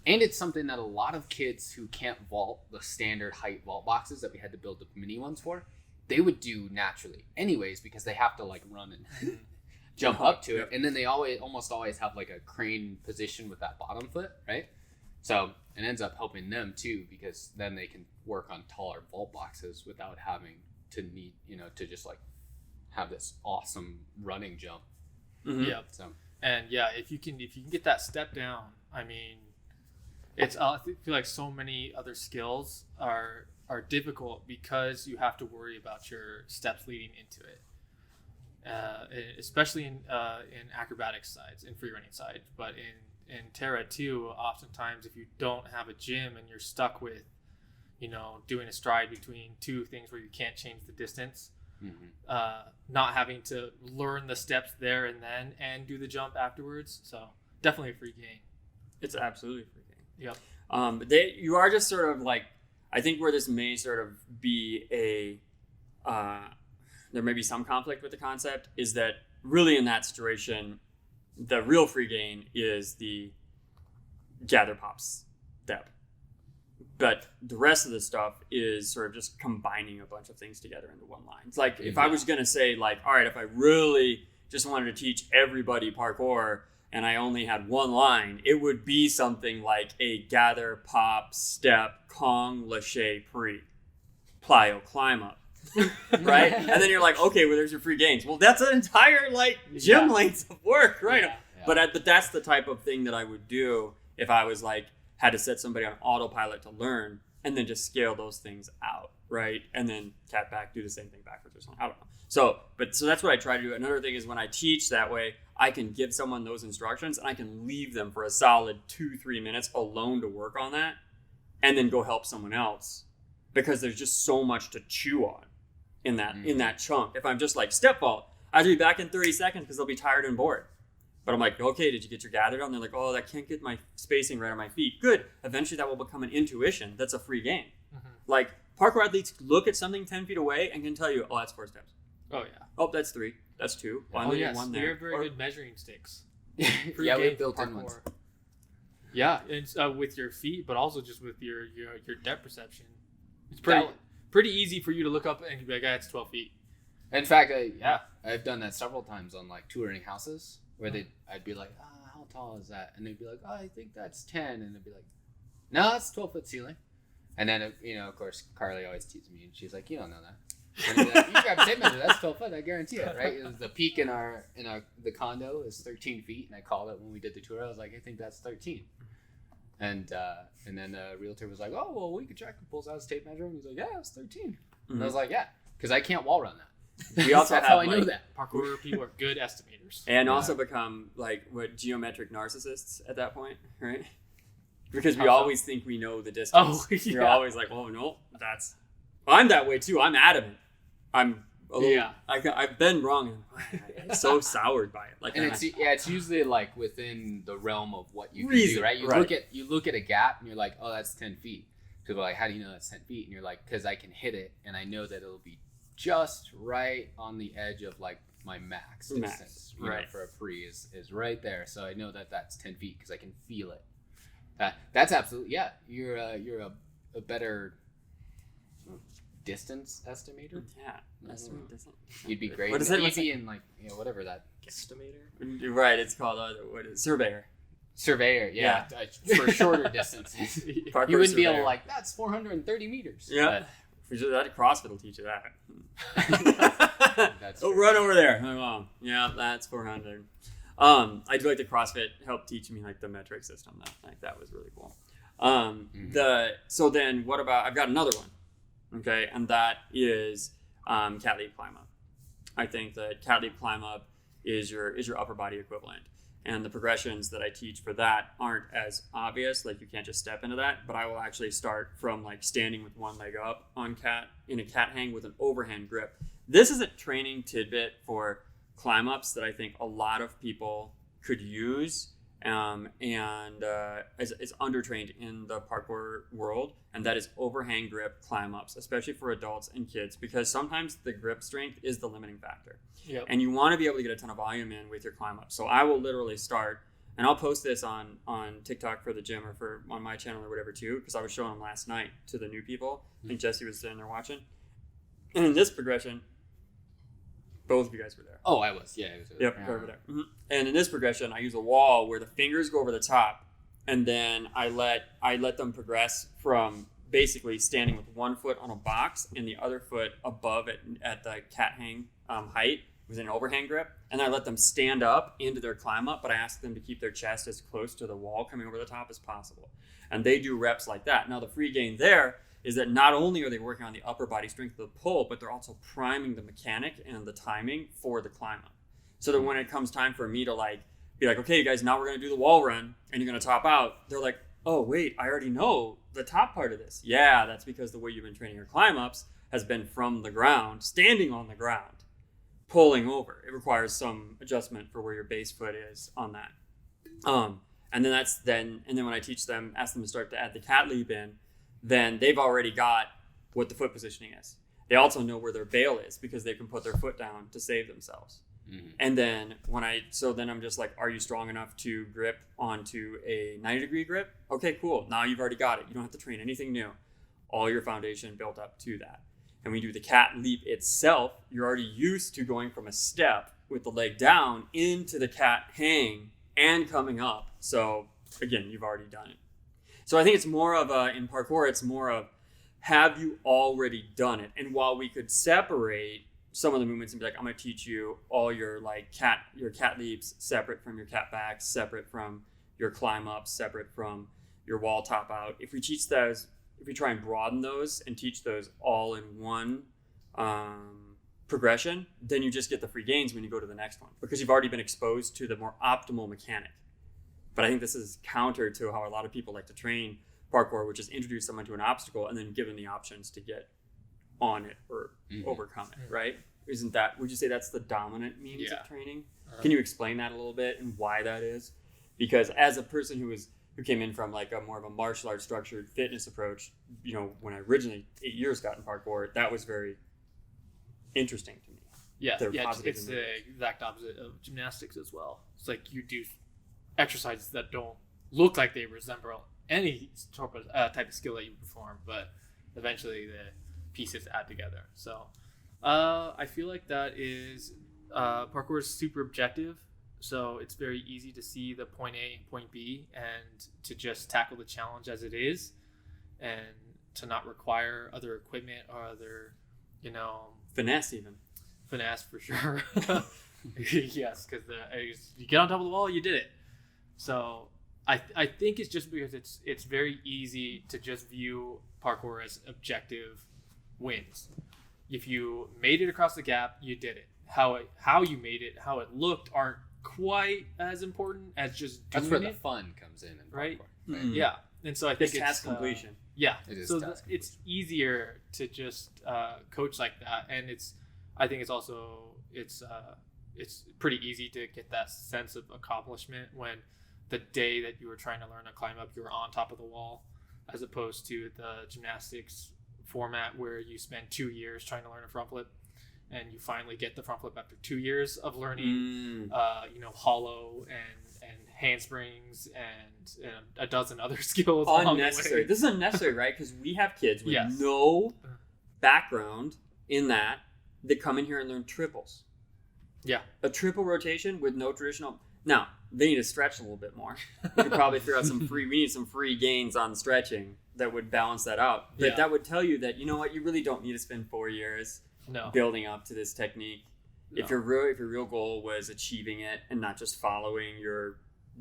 And it's something that a lot of kids who can't vault the standard height vault boxes that we had to build the mini ones for, they would do naturally anyways, because they have to like run and jump up to it. And then they almost always have like a crane position with that bottom foot, right? So it ends up helping them too, because then they can work on taller vault boxes without having to need, to just like have this awesome running jump. Mm-hmm. Yeah. So, and yeah, if you can get that step down, I mean, it's I feel like so many other skills are difficult because you have to worry about your steps leading into it, especially in acrobatics sides, in free running side, but in Terra too. Oftentimes, if you don't have a gym and you're stuck with, doing a stride between two things where you can't change the distance, not having to learn the steps there and then and do the jump afterwards. So definitely a free game. It's absolutely a free game. Yep. You are just sort of like, I think where this may sort of be there may be some conflict with the concept, is that really in that situation, the real free game is the gather pops step. But the rest of the stuff is sort of just combining a bunch of things together into one line. It's like if I was going to say like, all right, if I really just wanted to teach everybody parkour and I only had one line, it would be something like a gather, pop, step, Kong, lâché, pre, plyo, climb up. Right? And then you're like, okay, well, there's your free games. Well, that's an entire like gym length of work, right? Yeah. But that's the type of thing that I would do if I was like, had to set somebody on autopilot to learn, and then just scale those things out, right? And then cat back, do the same thing backwards or something. I don't know. So that's what I try to do. Another thing is when I teach that way, I can give someone those instructions and I can leave them for a solid 2-3 minutes alone to work on that, and then go help someone else, because there's just so much to chew on in that chunk. If I'm just like step vault, I'll be back in 30 seconds because they'll be tired and bored. But I'm like, okay, did you get your gather down? They're like, oh, I can't get my spacing right on my feet. Good. Eventually that will become an intuition. That's a free game. Like parkour athletes look at something 10 feet away and can tell you, oh, that's 4 steps. Oh, yeah. Oh, that's 3. That's 2. Oh, yes. One They're there. very good measuring sticks. Yeah, we built in ones. Yeah, it's with your feet, but also just with your depth perception. It's pretty easy for you to look up and be like, it's 12 feet. In fact, I've done that several times on like touring houses where I'd be like, how tall is that? And they'd be like, oh, I think that's 10. And I'd be like, no, it's 12-foot ceiling. And then, of course, Carly always teases me and she's like, you don't know that. And I'd be like, you grab a tape measure, that's 12 foot, I guarantee it, right? The peak in the condo is 13 feet. And I called it when we did the tour. I was like, I think that's 13. And then the realtor was like, oh, well, we could check. Pulls out his tape measure and he's like, yeah, it's 13. And I was like, yeah, because I can't wall run that. We also That's have, how I know that. Parkour people are good estimators. And also become like geometric narcissists at that point, right? Because we always think we know the distance. Oh, yeah. You're always like, oh no, I'm that way too. I'm adamant. I'm a little, I've been wrong. I'm so soured by it. Like, and it's usually like within the realm of what you can do, right? You look at a gap and you're like, oh, that's 10 feet. People are like, how do you know that's 10 feet? And you're like, because I can hit it and I know that it'll be just right on the edge of like my max distance, right? For a free is right there. So I know that that's 10 feet because I can feel it. That's absolutely, you're a better distance estimator. Yeah, estimate distance. You'd be great. What is it? You'd be in like whatever that guesstimator. Right, it's called surveyor. Surveyor, yeah. For shorter distances. You wouldn't surveyor. be able to like that's 430 meters. Yeah. That CrossFit will teach you that. That's oh, run over there. Oh, yeah, that's 400. I do like the CrossFit helped teach me like the metric system. That was really cool. So then what about, I've got another one. Okay. And that is cat leap climb up. I think that cat leap climb up is your upper body equivalent. And the progressions that I teach for that aren't as obvious. Like you can't just step into that, but I will actually start from like standing with one leg up in a cat hang with an overhand grip. This is a training tidbit for climb ups that I think a lot of people could use and is undertrained in the parkour world. And that is overhand grip climb ups, especially for adults and kids, because sometimes the grip strength is the limiting factor. Yep. And you want to be able to get a ton of volume in with your climb up. So I will literally start, and I'll post this on TikTok for the gym or on my channel or whatever too, because I was showing them last night to the new people. I think Jesse was sitting there watching. And in this progression, both of you guys were there. Oh, I was. Yeah, I was. Yep, over there. Mm-hmm. And in this progression, I use a wall where the fingers go over the top, and then I let them progress from basically standing with one foot on a box and the other foot above it at the cat hang height with an overhand grip. And I let them stand up into their climb up, but I ask them to keep their chest as close to the wall coming over the top as possible. And they do reps like that. Now the free gain there is that not only are they working on the upper body strength of the pull, but they're also priming the mechanic and the timing for the climb up. So that when it comes time for me to be like, okay, you guys, now we're going to do the wall run and you're going to top out. They're like, oh, wait, I already know the top part of this. Yeah, that's because the way you've been training your climb ups has been from the ground, standing on the ground, pulling over. It requires some adjustment for where your base foot is on that. And then when I teach them, ask them to start to add the cat leap in, then they've already got what the foot positioning is. They also know where their bail is because they can put their foot down to save themselves. Mm-hmm. And then then I'm just like, are you strong enough to grip onto a 90-degree grip? Okay, cool. Now you've already got it. You don't have to train anything new. All your foundation built up to that. And we do the cat leap itself. You're already used to going from a step with the leg down into the cat hang and coming up. So again, you've already done it. So I think it's more of in parkour, it's more of, have you already done it? And while we could separate some of the movements and be like, I'm going to teach you all your cat leaps separate from your cat backs, separate from your climb ups, separate from your wall top out. If we teach those, if we try and broaden those and teach those all in one progression, then you just get the free gains when you go to the next one because you've already been exposed to the more optimal mechanic. But I think this is counter to how a lot of people like to train parkour, which is introduce someone to an obstacle and then give them the options to get on it or overcome it, right? would you say that's the dominant means of training? Can you explain that a little bit and why that is? Because as a person who came in from like a more of a martial arts structured fitness approach, when I originally 8 years got in parkour, that was very interesting to me. Yeah, it's the exact opposite of gymnastics as well. It's like you do exercises that don't look like they resemble any type of skill that you perform, but eventually the pieces add together. So I feel like that is parkour is super objective, so it's very easy to see the point A and point B and to just tackle the challenge as it is, and to not require other equipment or other, finesse for sure. Yes, because you get on top of the wall, you did it. So I think it's just because it's very easy to just view parkour as objective wins. If you made it across the gap, you did it. How you made it, how it looked aren't quite as important as just doing it. That's where the fun comes in parkour. Right? Mm-hmm. Yeah. And so I think it's task completion. Yeah. It is so task it's easier to just coach like that, and I think it's also it's pretty easy to get that sense of accomplishment when the day that you were trying to learn to climb up, you were on top of the wall, as opposed to the gymnastics format where you spend 2 years trying to learn a front flip, and you finally get the front flip after 2 years of learning, hollow and handsprings and a dozen other skills. Unnecessary. This is unnecessary, right? Because we have kids with no background in that come in here and learn triples. Yeah. A triple rotation with no traditional. Now, they need to stretch a little bit more. We could probably figure out we need some free gains on stretching that would balance that out. But that would tell you that, you really don't need to spend 4 years building up to this technique. No. If your real goal was achieving it and not just following your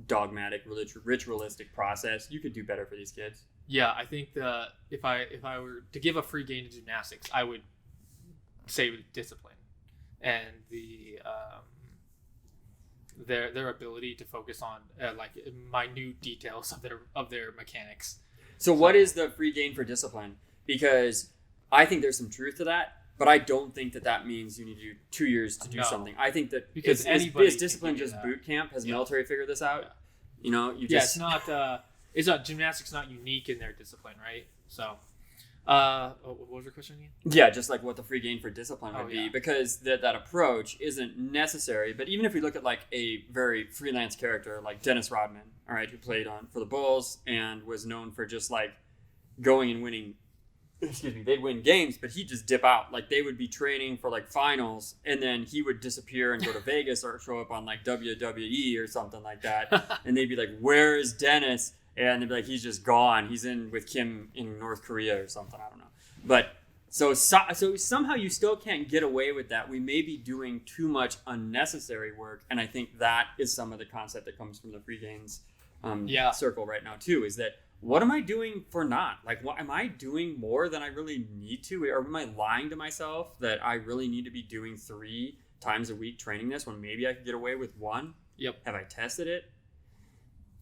dogmatic ritualistic process, you could do better for these kids. Yeah, I think that if I were to give a free gain to gymnastics, I would say with discipline and their ability to focus on like minute details of their mechanics. So what is the free gain for discipline? Because I think there's some truth to that, but I don't think that means you need to do 2 years to do something. I think that because is discipline just boot camp? Has military figured this out? Yeah. It's not gymnastics, not unique in their discipline, right? So what was your question again? Yeah, just like what the free gain for discipline would be, because that approach isn't necessary. But even if we look at like a very freelance character like Dennis Rodman, all right, who played for the Bulls and was known for just like going and winning. They'd win games, but he'd just dip out. Like they would be training for like finals, and then he would disappear and go to Vegas or show up on like WWE or something like that. And they'd be like, "Where is Dennis?" And they'd be like, "He's just gone. He's in with Kim in North Korea or something." I don't know. But so somehow you still can't get away with that. We may be doing too much unnecessary work, and I think that is some of the concept that comes from the free gains circle right now too. Is that what am I doing for not? Like, what am I doing more than I really need to? Or am I lying to myself that I really need to be doing 3 times a week training this when maybe I could get away with 1? Yep. Have I tested it?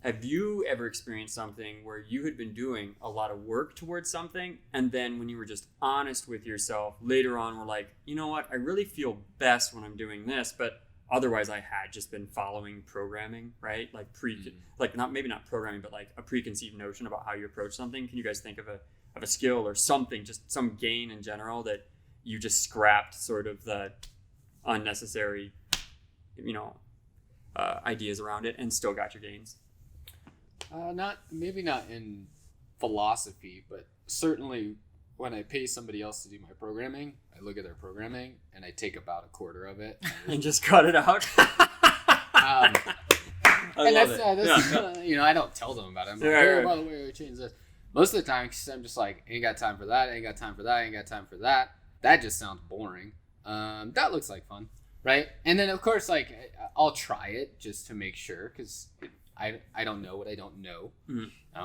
Have you ever experienced something where you had been doing a lot of work towards something, and then when you were just honest with yourself, later on were like, you know what? I really feel best when I'm doing this, but otherwise I had just been following programming, right? Like maybe not programming, but like a preconceived notion about how you approach something. Can you guys think of a skill or something, just some gain in general that you just scrapped sort of the unnecessary, ideas around it and still got your gains? Not in philosophy, but certainly when I pay somebody else to do my programming, I look at their programming and I take about a quarter of it and just cut it out. I don't tell them about it. I'm like, by the way, I changed this. Most of the time, because I'm just like, ain't got time for that, ain't got time for that, ain't got time for that. That just sounds boring. That looks like fun, right? And then of course, like I'll try it just to make sure, because I don't know what I don't know,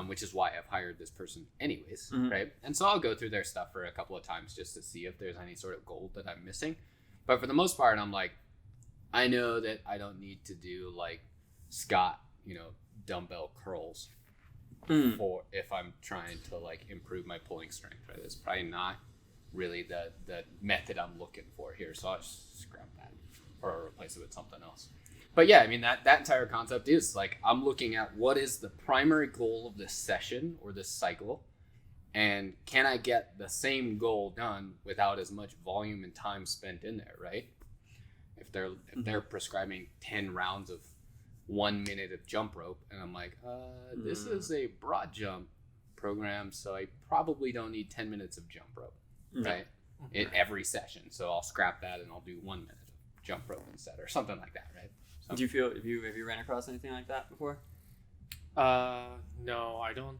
which is why I've hired this person anyways, right? And so I'll go through their stuff for a couple of times just to see if there's any sort of gold that I'm missing. But for the most part, I'm like, I know that I don't need to do like Scott, dumbbell curls for if I'm trying to like improve my pulling strength, right? That's probably not really the method I'm looking for here. So I'll just scrap that or replace it with something else. But yeah, I mean, that entire concept is like, I'm looking at what is the primary goal of this session or this cycle, and can I get the same goal done without as much volume and time spent in there, right? If they're prescribing 10 rounds of 1 minute of jump rope, and I'm like, this is a broad jump program, so I probably don't need 10 minutes of jump rope, right? In every session. So I'll scrap that and I'll do 1 minute of jump rope instead, or something like that, right? So, Do you feel have you ran across anything like that before? No, I don't.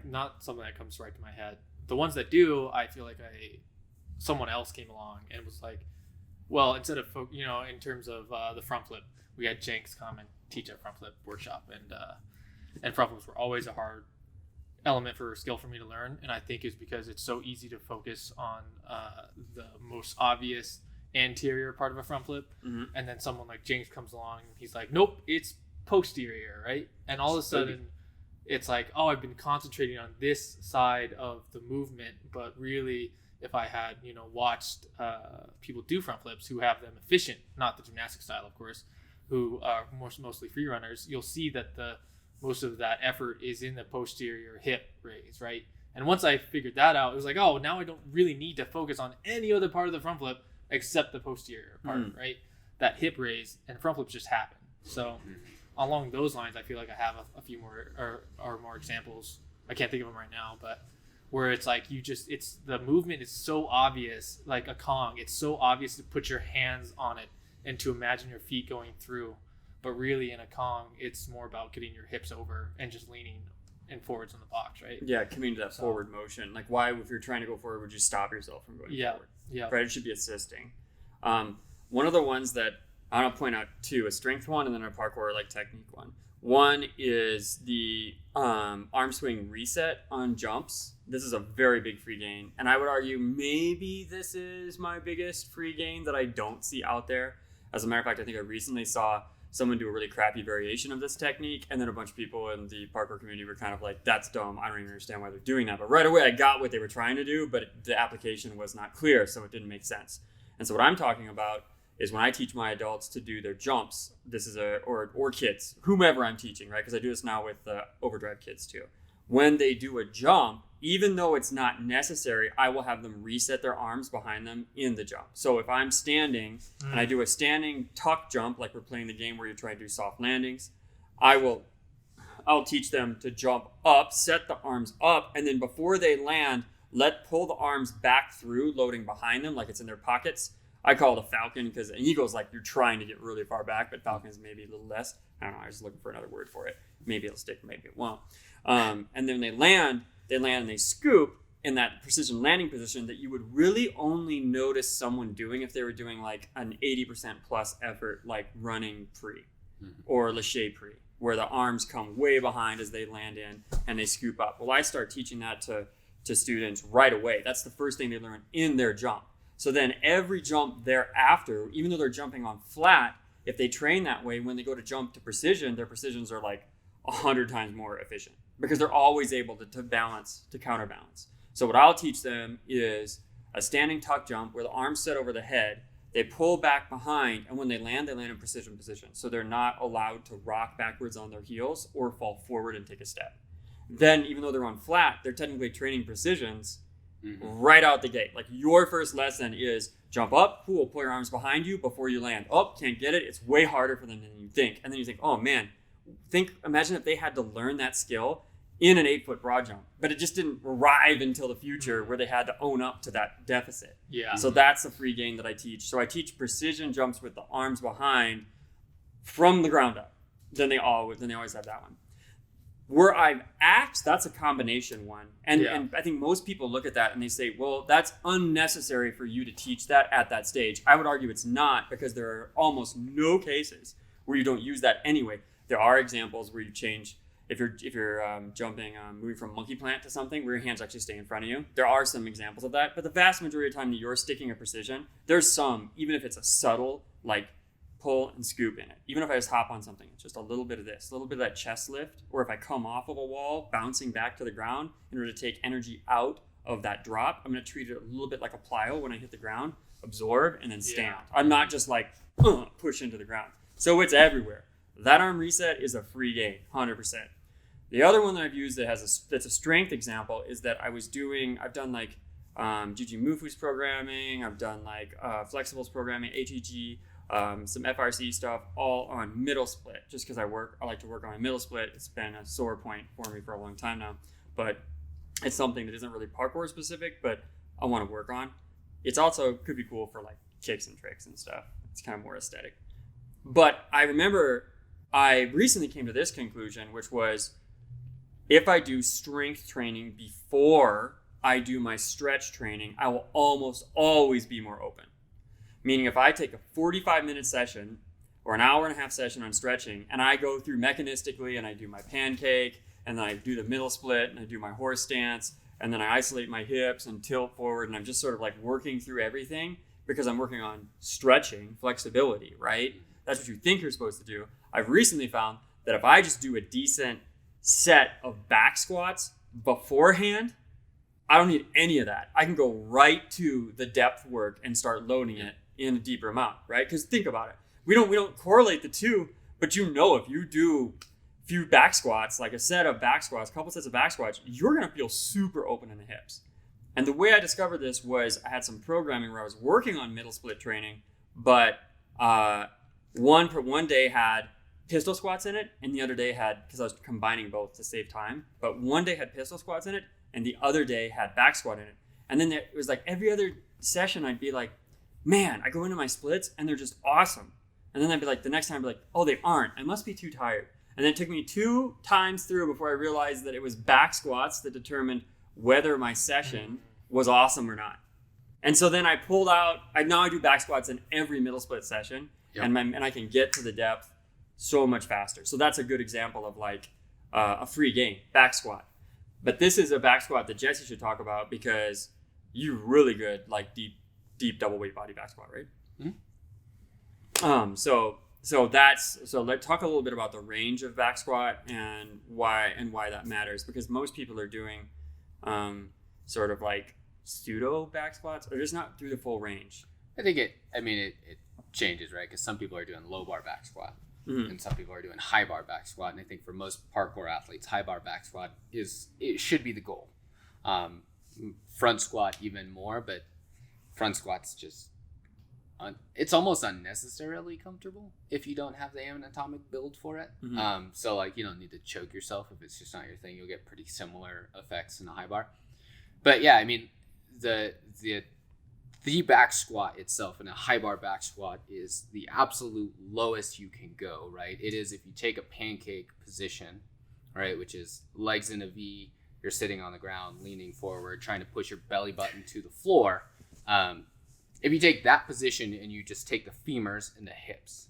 Not something that comes right to my head. The ones that do, I feel like someone else came along and was like, well, instead of in terms of the front flip, we had Jenks come and teach a front flip workshop, and front flips were always a hard element for skill for me to learn, and I think it's because it's so easy to focus on the most obvious anterior part of a front flip, and then someone like James comes along and he's like, nope, it's posterior, right? And all of a sudden it's like, oh, I've been concentrating on this side of the movement, but really if I had watched people do front flips who have them efficient, not the gymnastic style of course, who are mostly free runners, you'll see that most of that effort is in the posterior hip raise, right? And once I figured that out, it was like, oh, now I don't really need to focus on any other part of the front flip except the posterior part, right? That hip raise and front flips just happen. So along those lines, I feel like I have a few more or more examples. I can't think of them right now, but where it's like it's the movement is so obvious, like a Kong. It's so obvious to put your hands on it and to imagine your feet going through. But really in a Kong, it's more about getting your hips over and just leaning and forwards on the box, right? Yeah, coming to that forward motion. Like, why, if you're trying to go forward, would you stop yourself from going forward? Yeah. Right, it should be assisting. One of the ones that I want to point out too, a strength one and then a parkour technique one. One is the arm swing reset on jumps. This is a very big free gain, and I would argue maybe this is my biggest free gain that I don't see out there. As a matter of fact, I think I recently saw someone do a really crappy variation of this technique, and then a bunch of people in the parkour community were kind of like, that's dumb, I don't even understand why they're doing that. But right away I got what they were trying to do, but the application was not clear, so it didn't make sense. And so what I'm talking about is when I teach my adults to do their jumps, this is or kids, whomever I'm teaching, right? Because I do this now with overdrive kids too. When they do a jump, even though it's not necessary, I will have them reset their arms behind them in the jump. So if I'm standing and I do a standing tuck jump, like we're playing the game where you try to do soft landings, I'll teach them to jump up, set the arms up, and then before they land, pull the arms back through, loading behind them like it's in their pockets. I call it a falcon because an eagle's like you're trying to get really far back, but falcon is maybe a little less. I don't know. I was looking for another word for it. Maybe it'll stick, maybe it won't. And then they land and they scoop in that precision landing position that you would really only notice someone doing if they were doing like an 80% plus effort, like running pre or lache pre, where the arms come way behind as they land in and they scoop up. Well, I start teaching that to students right away. That's the first thing they learn in their jump. So then every jump thereafter, even though they're jumping on flat, if they train that way, when they go to jump to precision, their precisions are like 100 times more efficient because they're always able to counterbalance. So what I'll teach them is a standing tuck jump where the arms set over the head, they pull back behind, and when they land in precision position. So they're not allowed to rock backwards on their heels or fall forward and take a step. Then, even though they're on flat, they're technically training precisions right out the gate. Like your first lesson is jump up, cool, pull your arms behind you before you land. Oh, can't get it. It's way harder for them than you think. And then you think, oh man, imagine if they had to learn that skill in an 8-foot broad jump, but it just didn't arrive until the future where they had to own up to that deficit. Yeah. So that's the free game that I teach. So I teach precision jumps with the arms behind from the ground up. Then they always have that one. Where I've axed, that's a combination one. And I think most people look at that and they say, well, that's unnecessary for you to teach that at that stage. I would argue it's not, because there are almost no cases where you don't use that anyway. There are examples where you change, if you're jumping, moving from monkey plant to something where your hands actually stay in front of you. There are some examples of that, but the vast majority of the time that you're sticking a precision, there's some, even if it's a subtle, like pull and scoop in it. Even if I just hop on something, it's just a little bit of this, a little bit of that chest lift, or if I come off of a wall, bouncing back to the ground in order to take energy out of that drop, I'm going to treat it a little bit like a plyo when I hit the ground, absorb, and then stand. I'm not just like push into the ground. So it's everywhere. That arm reset is a free gain, 100%. The other one that I've used that's a strength example is that I've done like GG Mufu's programming, I've done like flexibles programming, HEG, some FRC stuff, all on middle split, just because I like to work on a middle split. It's been a sore point for me for a long time now, but it's something that isn't really parkour specific, but I want to work on. It's also could be cool for like kicks and tricks and stuff. It's kind of more aesthetic. But I remember I recently came to this conclusion, which was if I do strength training before I do my stretch training, I will almost always be more open. Meaning if I take a 45-minute session or an hour and a half session on stretching and I go through mechanistically and I do my pancake and then I do the middle split and I do my horse stance and then I isolate my hips and tilt forward and I'm just sort of like working through everything because I'm working on stretching, flexibility, right? That's what you think you're supposed to do. I've recently found that if I just do a decent set of back squats beforehand, I don't need any of that. I can go right to the depth work and start loading it in a deeper amount, right? Because think about it. We don't correlate the two, but if you do a few back squats, like a set of back squats, a couple sets of back squats, you're going to feel super open in the hips. And the way I discovered this was I had some programming where I was working on middle split training, but one day had pistol squats in it, and the other day had, because I was combining both to save time, but one day had pistol squats in it, and the other day had back squat in it. And then it was like every other session I'd be like, man, I go into my splits and they're just awesome. And then I'd be like, the next time I'd be like, oh, they aren't. I must be too tired. And then it took me 2 times through before I realized that it was back squats that determined whether my session was awesome or not. And so then I pulled out, now I do back squats in every middle split session, and I can get to the depth so much faster. So that's a good example of like a free gain, back squat. But this is a back squat that Jesse should talk about because you're really good, like deep double weight body back squat, right? Mm-hmm. So let's talk a little bit about the range of back squat and why that matters, because most people are doing sort of like pseudo back squats or just not through the full range. I think it changes, right? Because some people are doing low bar back squat. Mm-hmm. And some people are doing high bar back squat. And I think for most parkour athletes, high bar back squat should be the goal. Front squat even more, but front squat's just, it's almost unnecessarily comfortable if you don't have the anatomic build for it. Mm-hmm. So like you don't need to choke yourself if it's just not your thing. You'll get pretty similar effects in a high bar. But yeah, I mean, the back squat itself in a high bar back squat is the absolute lowest you can go, right? It is if you take a pancake position, right, which is legs in a V, you're sitting on the ground, leaning forward, trying to push your belly button to the floor. If you take that position and you just take the femurs and the hips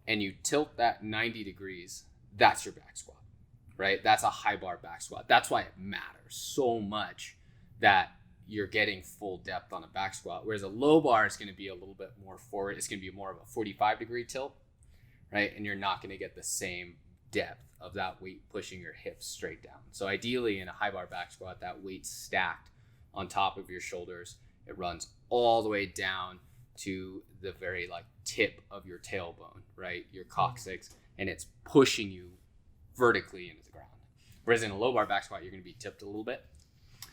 and you tilt that 90 degrees, that's your back squat, right? That's a high bar back squat. That's why it matters so much that you're getting full depth on a back squat, whereas a low bar is going to be a little bit more forward. It's going to be more of a 45-degree tilt, right? And you're not going to get the same depth of that weight pushing your hips straight down. So ideally in a high bar back squat, that weight's stacked on top of your shoulders. It runs all the way down to the very like tip of your tailbone, right? Your coccyx, and it's pushing you vertically into the ground. Whereas in a low bar back squat, you're going to be tipped a little bit.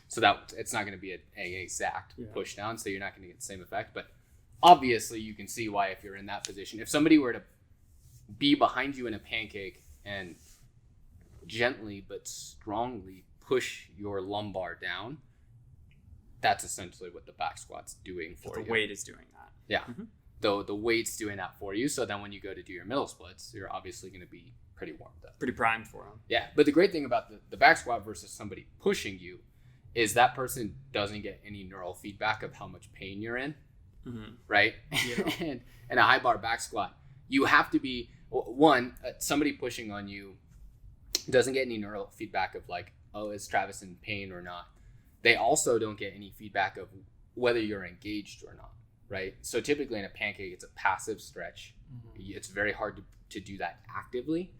So that it's not going to be an exact push down, so you're not going to get the same effect. But obviously, you can see why if you're in that position. If somebody were to be behind you in a pancake and gently but strongly push your lumbar down, that's essentially what the back squat's doing for you. The weight is doing that. Yeah. Mm-hmm. The weight's doing that for you. So then when you go to do your middle splits, you're obviously going to be pretty warmed up. Pretty primed for them. Yeah. But the great thing about the back squat versus somebody pushing you is that person doesn't get any neural feedback of how much pain you're in, right? Yeah. And a high bar back squat, you have to be, somebody pushing on you doesn't get any neural feedback of like, oh, is Travis in pain or not? They also don't get any feedback of whether you're engaged or not, right? So typically in a pancake, it's a passive stretch. Mm-hmm. It's very hard to do that actively.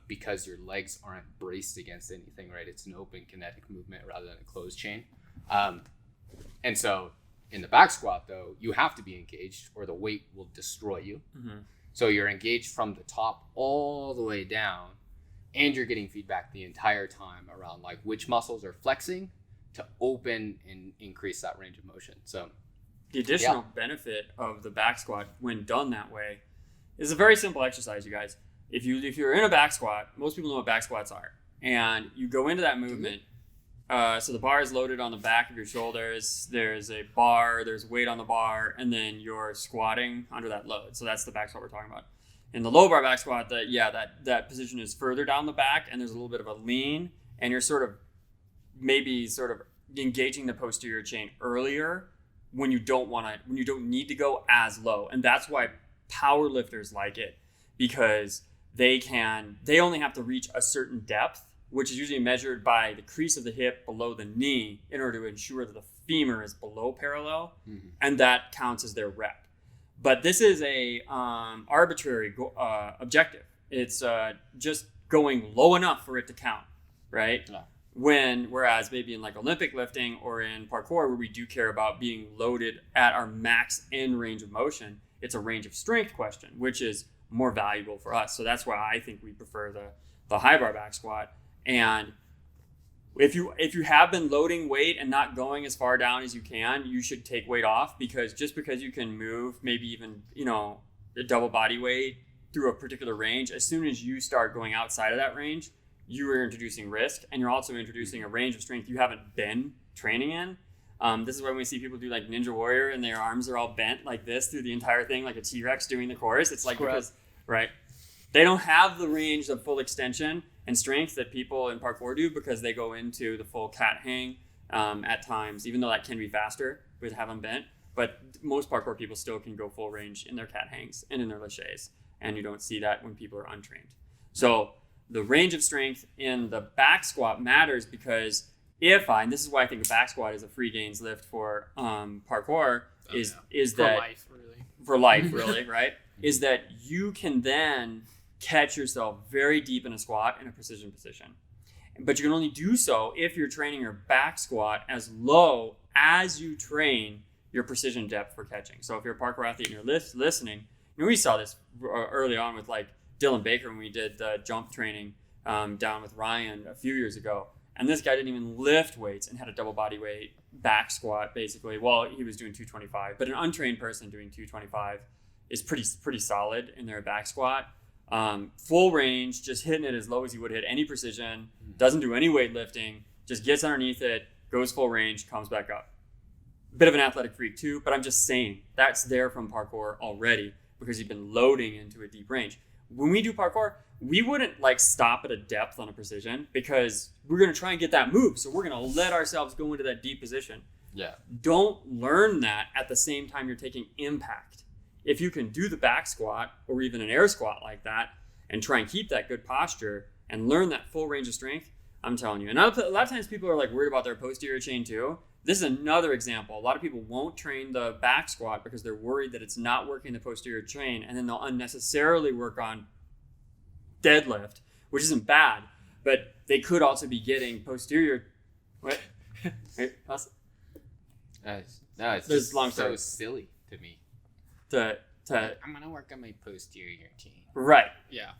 Because your legs aren't braced against anything, right? It's an open kinetic movement rather than a closed chain. And so in the back squat, though, you have to be engaged or the weight will destroy you. Mm-hmm. So you're engaged from the top all the way down, and you're getting feedback the entire time around like which muscles are flexing to open and increase that range of motion. So the additional benefit of the back squat when done that way is a very simple exercise, you guys. If you're in a back squat, most people know what back squats are. And you go into that movement. So the bar is loaded on the back of your shoulders. There's a bar, there's weight on the bar, and then you're squatting under that load. So that's the back squat we're talking about. In the low bar back squat, that position is further down the back, and there's a little bit of a lean, and you're sort of engaging the posterior chain earlier when you don't need to go as low. And that's why power lifters like it, because they only have to reach a certain depth, which is usually measured by the crease of the hip below the knee in order to ensure that the femur is below parallel, and that counts as their rep. But this is a arbitrary objective. It's just going low enough for it to count, right? Yeah. Whereas maybe in like Olympic lifting or in parkour, where we do care about being loaded at our max end range of motion, it's a range of strength question, which is more valuable for us. So that's why I think we prefer the high bar back squat. And if you have been loading weight and not going as far down as you can, you should take weight off, because just because you can move maybe even, the double body weight through a particular range, as soon as you start going outside of that range, you are introducing risk, and you're also introducing a range of strength you haven't been training in. This is why when we see people do like Ninja Warrior and their arms are all bent like this through the entire thing, like a T-Rex doing the chorus. It's like because, right, they don't have the range of full extension and strength that people in parkour do, because they go into the full cat hang at times, even though that can be faster with having bent. But most parkour people still can go full range in their cat hangs and in their laches, and you don't see that when people are untrained. So the range of strength in the back squat matters, because and this is why I think a back squat is a free gains lift for parkour, is that for life really, right? Is that you can then catch yourself very deep in a squat in a precision position. But you can only do so if you're training your back squat as low as you train your precision depth for catching. So if you're a parkour athlete and you're listening, we saw this early on with like Dylan Baker when we did the jump training down with Ryan a few years ago. And this guy didn't even lift weights and had a double body weight back squat basically. Well, he was doing 225, but an untrained person doing 225 is pretty solid in their back squat. Full range, just hitting it as low as you would hit any precision, doesn't do any weight lifting, just gets underneath it, goes full range, comes back up. Bit of an athletic freak too, but I'm just saying that's there from parkour already, because you've been loading into a deep range. When we do parkour, we wouldn't like stop at a depth on a precision, because we're going to try and get that move. So we're going to let ourselves go into that deep position. Yeah. Don't learn that at the same time you're taking impact. If you can do the back squat or even an air squat like that and try and keep that good posture and learn that full range of strength, I'm telling you. And a lot of times people are like worried about their posterior chain too. This is another example. A lot of people won't train the back squat because they're worried that it's not working the posterior chain, and then they'll unnecessarily work on deadlift, which isn't bad, but they could also be getting posterior. What? No, it's just so silly to me. I'm gonna work on my posterior chain. Right. Yeah.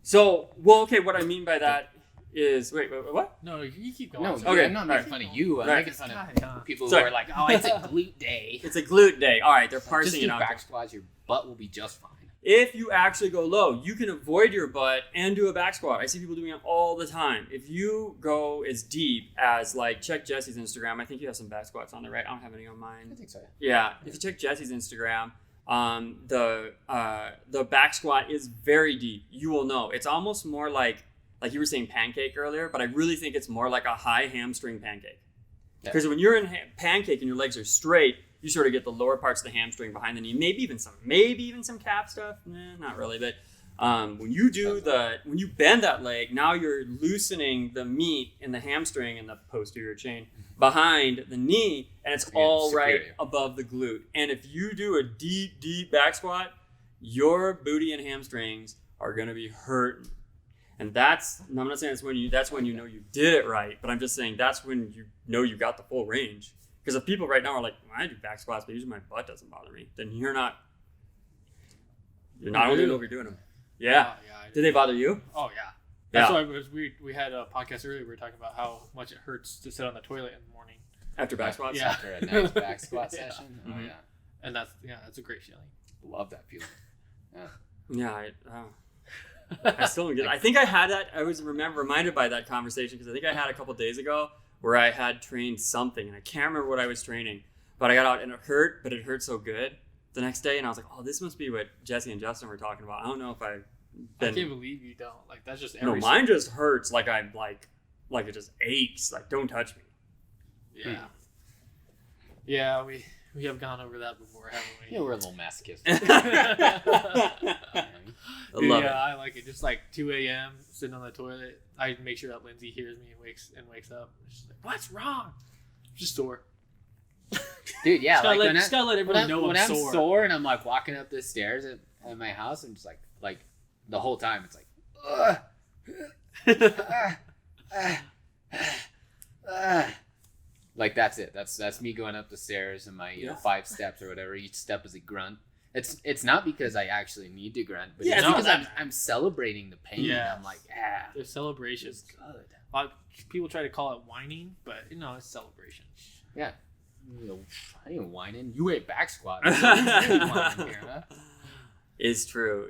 So, okay. What I mean by that is, wait, what? No, you keep going. No, okay. I'm not making fun of you. I'm making fun of people who are like, oh, it's a glute day. It's a glute day. All right, they're parsing it out. Just do back squats. Your butt will be just fine. If you actually go low, you can avoid your butt and do a back squat. I see people doing it all the time. If you go as deep as, like, check Jesse's Instagram. I think you have some back squats on there, right? I don't have any on mine. I think so. Yeah. If you check Jesse's Instagram, the back squat is very deep. You will know. It's almost more like you were saying pancake earlier, but I really think it's more like a high hamstring pancake. Because when you're in pancake and your legs are straight, you sort of get the lower parts of the hamstring behind the knee, maybe even some calf stuff. Not really, but when you bend that leg, now you're loosening the meat in the hamstring and the posterior chain behind the knee, and it's all right above the glute. And if you do a deep back squat, your booty and hamstrings are going to be hurting. And I'm not saying that's when you know you did it right, but I'm just saying that's when you know you got the full range. Because if people right now are like, well, I do back squats, but usually my butt doesn't bother me, then you're not only know if you're doing them. Yeah. Did they bother you? Oh yeah. That's why we had a podcast earlier. We were talking about how much it hurts to sit on the toilet in the morning after back squats. Yeah. After a nice back squat session. Oh yeah. And that's a great feeling. Love that feeling. Yeah. Yeah. I still don't get it. I think I had that. I was reminded by that conversation because I think I had a couple days ago where I had trained something and I can't remember what I was training, but I got out and it hurt, but it hurt so good the next day, and I was like, oh, this must be what Jesse and Justin were talking about. I don't know if I can't believe you don't. Like, that's just no, mine just hurts like I'm like it just aches. Like, don't touch me. Yeah. Yeah, we have gone over that before, haven't we? Yeah, we're a little masochist. I like it. Just like 2 a.m. sitting on the toilet. I make sure that Lindsay hears me and wakes up. She's like, "What's wrong?" Just sore. Dude, yeah. Just gotta let everyone know when I'm I'm sore. sore and I'm like walking up the stairs at my house, I'm just like the whole time it's like, like that's it. That's me going up the stairs and my 5 steps or whatever. Each step is a grunt. It's not because I actually need to grunt, but it's because I'm celebrating the pain. Yeah. I'm like, there's celebrations. Good. People try to call it whining, but it's celebration. Yeah. I ain't whining. You ate back squat. Is true.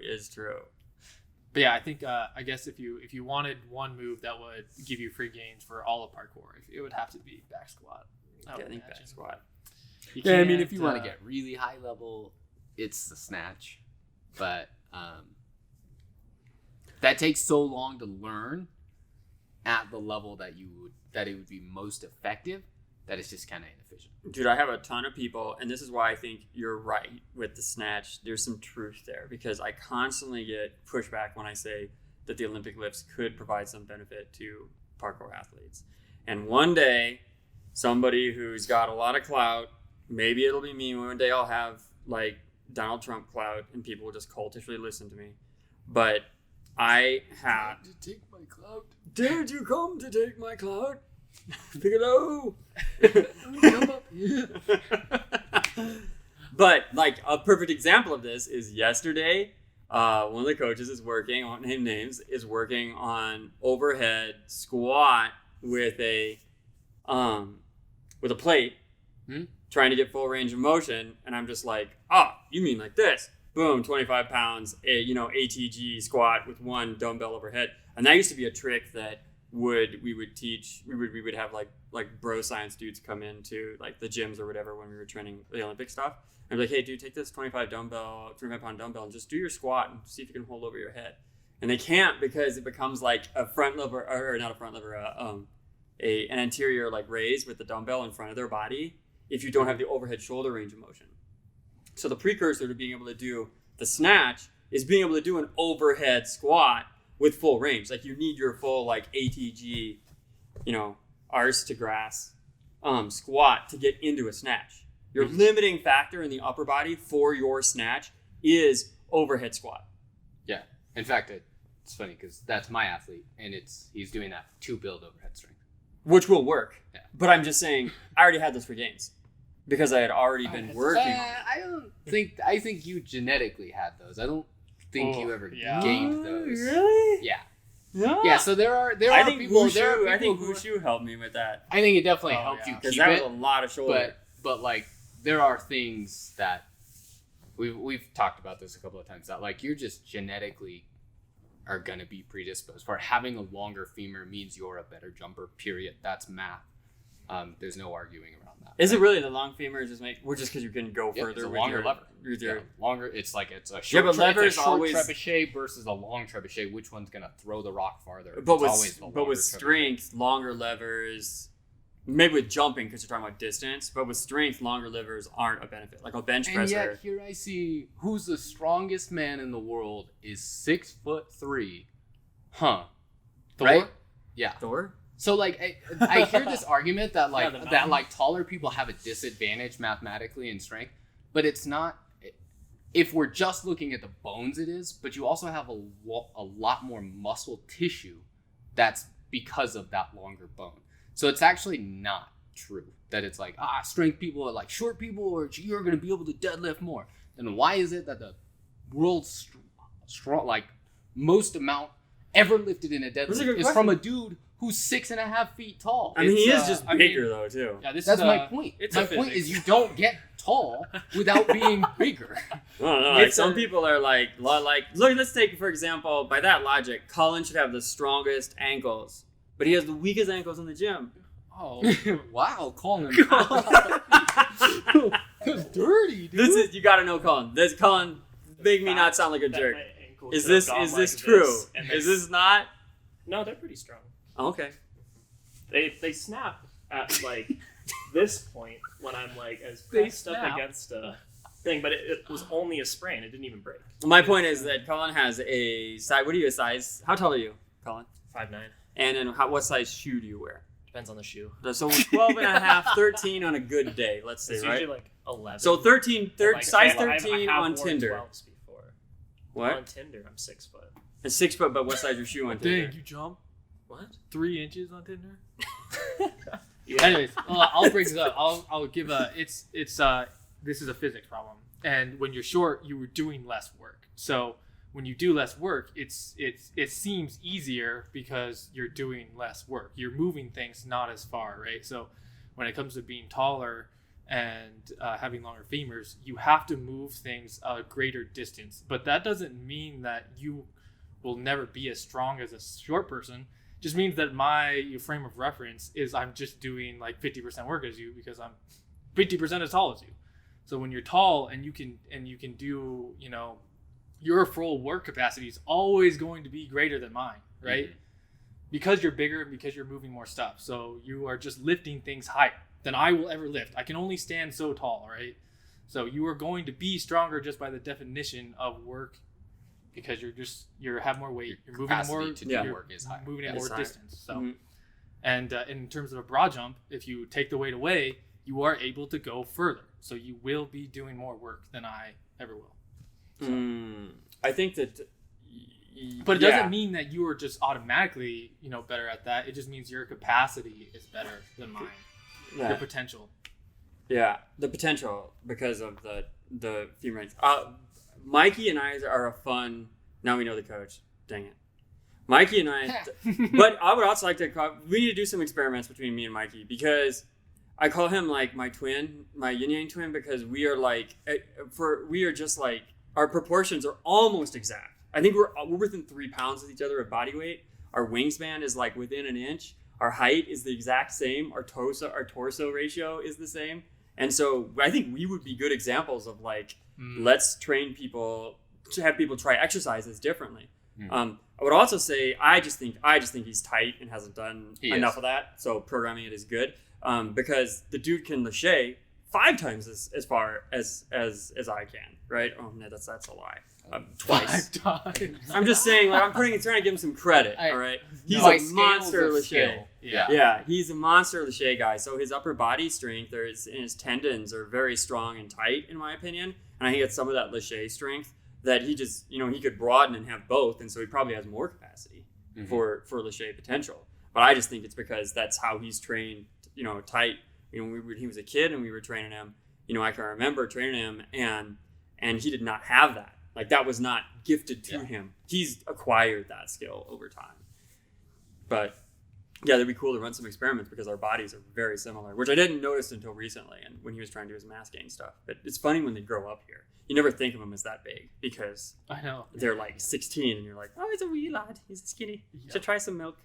But yeah, I think I guess if you wanted one move that would give you free gains for all of parkour, it would have to be back squat. I think back squat. I mean, if you want to get really high level, it's the snatch, but that takes so long to learn at the level that it would be most effective that it's just kind of inefficient. Dude, I have a ton of people, and this is why I think you're right with the snatch. There's some truth there because I constantly get pushback when I say that the Olympic lifts could provide some benefit to parkour athletes. And one day, somebody who's got a lot of clout, maybe it'll be me, one day I'll have like Donald Trump clout and people will just cultishly listen to me. But I had to take my clout. Did you come to take my clout? Piccolo. Come up here. But like a perfect example of this is yesterday, one of the coaches is working on is working on overhead squat with a plate, trying to get full range of motion, and I'm just like, you mean like this? Boom, 25 pounds, ATG squat with one dumbbell overhead, and that used to be a trick that we would have like bro science dudes come into like the gyms or whatever when we were training the Olympic stuff and be like, hey dude, take this 25 pound dumbbell and just do your squat and see if you can hold over your head. And they can't because it becomes like a front lever, or not a front lever, an anterior like raise with the dumbbell in front of their body if you don't have the overhead shoulder range of motion. So the precursor to being able to do the snatch is being able to do an overhead squat with full range. Like you need your full like ATG, arse to grass squat to get into a snatch. Your limiting factor in the upper body for your snatch is overhead squat. Yeah. In fact, it's funny because that's my athlete and he's doing that to build overhead strength. Which will work. Yeah. But I'm just saying, I already had this for gains because I had already been working. I think you genetically had those. I don't think you ever gained those. Really? Yeah. No. Yeah, so there are people. I think Wushu helped me with that. I think it definitely helped you because keep that it. was a lot of shoulder. But like there are things that we've talked about this a couple of times that like you're just genetically are gonna be predisposed for having a longer femur means you're a better jumper. Period. That's math. There's no arguing around that. Is it really the long femur just because you can go further it's a with longer your lever? Longer. It's a short, lever is short always trebuchet versus a long trebuchet. Which one's gonna throw the rock farther? But with strength, longer levers. Maybe with jumping because you're talking about distance, but with strength, longer levers aren't a benefit. Like a bench presser. And yet here I see who's the strongest man in the world is 6'3". Huh? Thor? Right? Yeah. Thor? So like I hear this argument that like taller people have a disadvantage mathematically in strength, but it's not. if we're just looking at the bones, it is, but you also have a lot more muscle tissue that's because of that longer bone. So it's actually not true that it's like, strength people are like short people, or you're going to be able to deadlift more. Then why is it that the world's strong, like most amount ever lifted in a deadlift is from a dude who's 6.5 feet tall? I mean, he is just bigger though too. Yeah, that's my point. My point is you don't get tall without being bigger. Like some people are like, look, let's take for example, by that logic, Colin should have the strongest ankles, but he has the weakest ankles in the gym. Oh, wow, Colin. That's dirty, dude. You gotta know Colin. Colin, make me not sound like a jerk. Is this true? Is this not? No, they're pretty strong. Oh, okay. They snap at like this point when I'm like as pressed up against a thing, but it was only a sprain. It didn't even break. My point is that Colin has a size. What are you a size? How tall are you, Colin? 5'9". And then what size shoe do you wear? Depends on the shoe. So 12 and a half, 13 on a good day, let's say, it's right? usually like 11. So 13, size 13 I have on worn Tinder. 12s before. What? On Tinder, I'm 6 foot. And 6 foot, but what size your shoe on Tinder? Dang, you jump What? 3 inches on Tinder? Yeah. Anyways, I'll bring this up. I'll give this is a physics problem. And when you're short, you were doing less work. So when you do less work, it seems easier because you're doing less work. You're moving things not as far, right? So when it comes to being taller and having longer femurs, you have to move things a greater distance. But that doesn't mean that you will never be as strong as a short person. It just means that my frame of reference is I'm just doing like 50% work as you because I'm 50% as tall as you. So when you're tall and you can do, your full work capacity is always going to be greater than mine, right? Mm-hmm. Because you're bigger and because you're moving more stuff. So you are just lifting things higher than I will ever lift. I can only stand so tall, right? So you are going to be stronger just by the definition of work because you have more weight. You're moving more. Work is higher. Moving at more distance. So, mm-hmm. And in terms of a broad jump, if you take the weight away, you are able to go further. So you will be doing more work than I ever will. So. I think that, but it doesn't mean that you are just automatically, better at that. It just means your capacity is better than mine. Yeah. Your potential. Yeah, the potential because of the femur range. Mikey and I are a fun. Now we know the coach. Dang it, Mikey and I. But I would also like to. We need to do some experiments between me and Mikey because I call him like my twin, my yin yang twin, because we are like just like. Our proportions are almost exact. I think we're within 3 pounds of each other of body weight. Our wingspan is like within an inch. Our height is the exact same. Our torso ratio is the same. And so I think we would be good examples of like, let's train people to have people try exercises differently. I would also say I just think he's tight and hasn't done enough of that. So programming it is good because the dude can lâcher 5 times as far as I can, right? Oh no, that's a lie. Twice. 5 times. I'm just saying, like trying to give him some credit. All right, he's a monster lâcher. Yeah, he's a monster lâcher guy. So his upper body strength, his tendons are very strong and tight, in my opinion. And I think it's some of that lâcher strength that he just, he could broaden and have both, and so he probably has more capacity for lâcher potential. But I just think it's because that's how he's trained, tight. When he was a kid and we were training him, I can remember training him and he did not have that. Like that was not gifted to him. He's acquired that skill over time. But yeah, that'd be cool to run some experiments because our bodies are very similar, which I didn't notice until recently and when he was trying to do his mass gain stuff. But it's funny when they grow up here. You never think of them as that big because I know they're like 16 and you're like, oh, he's a wee lad. He's skinny. Should try some milk.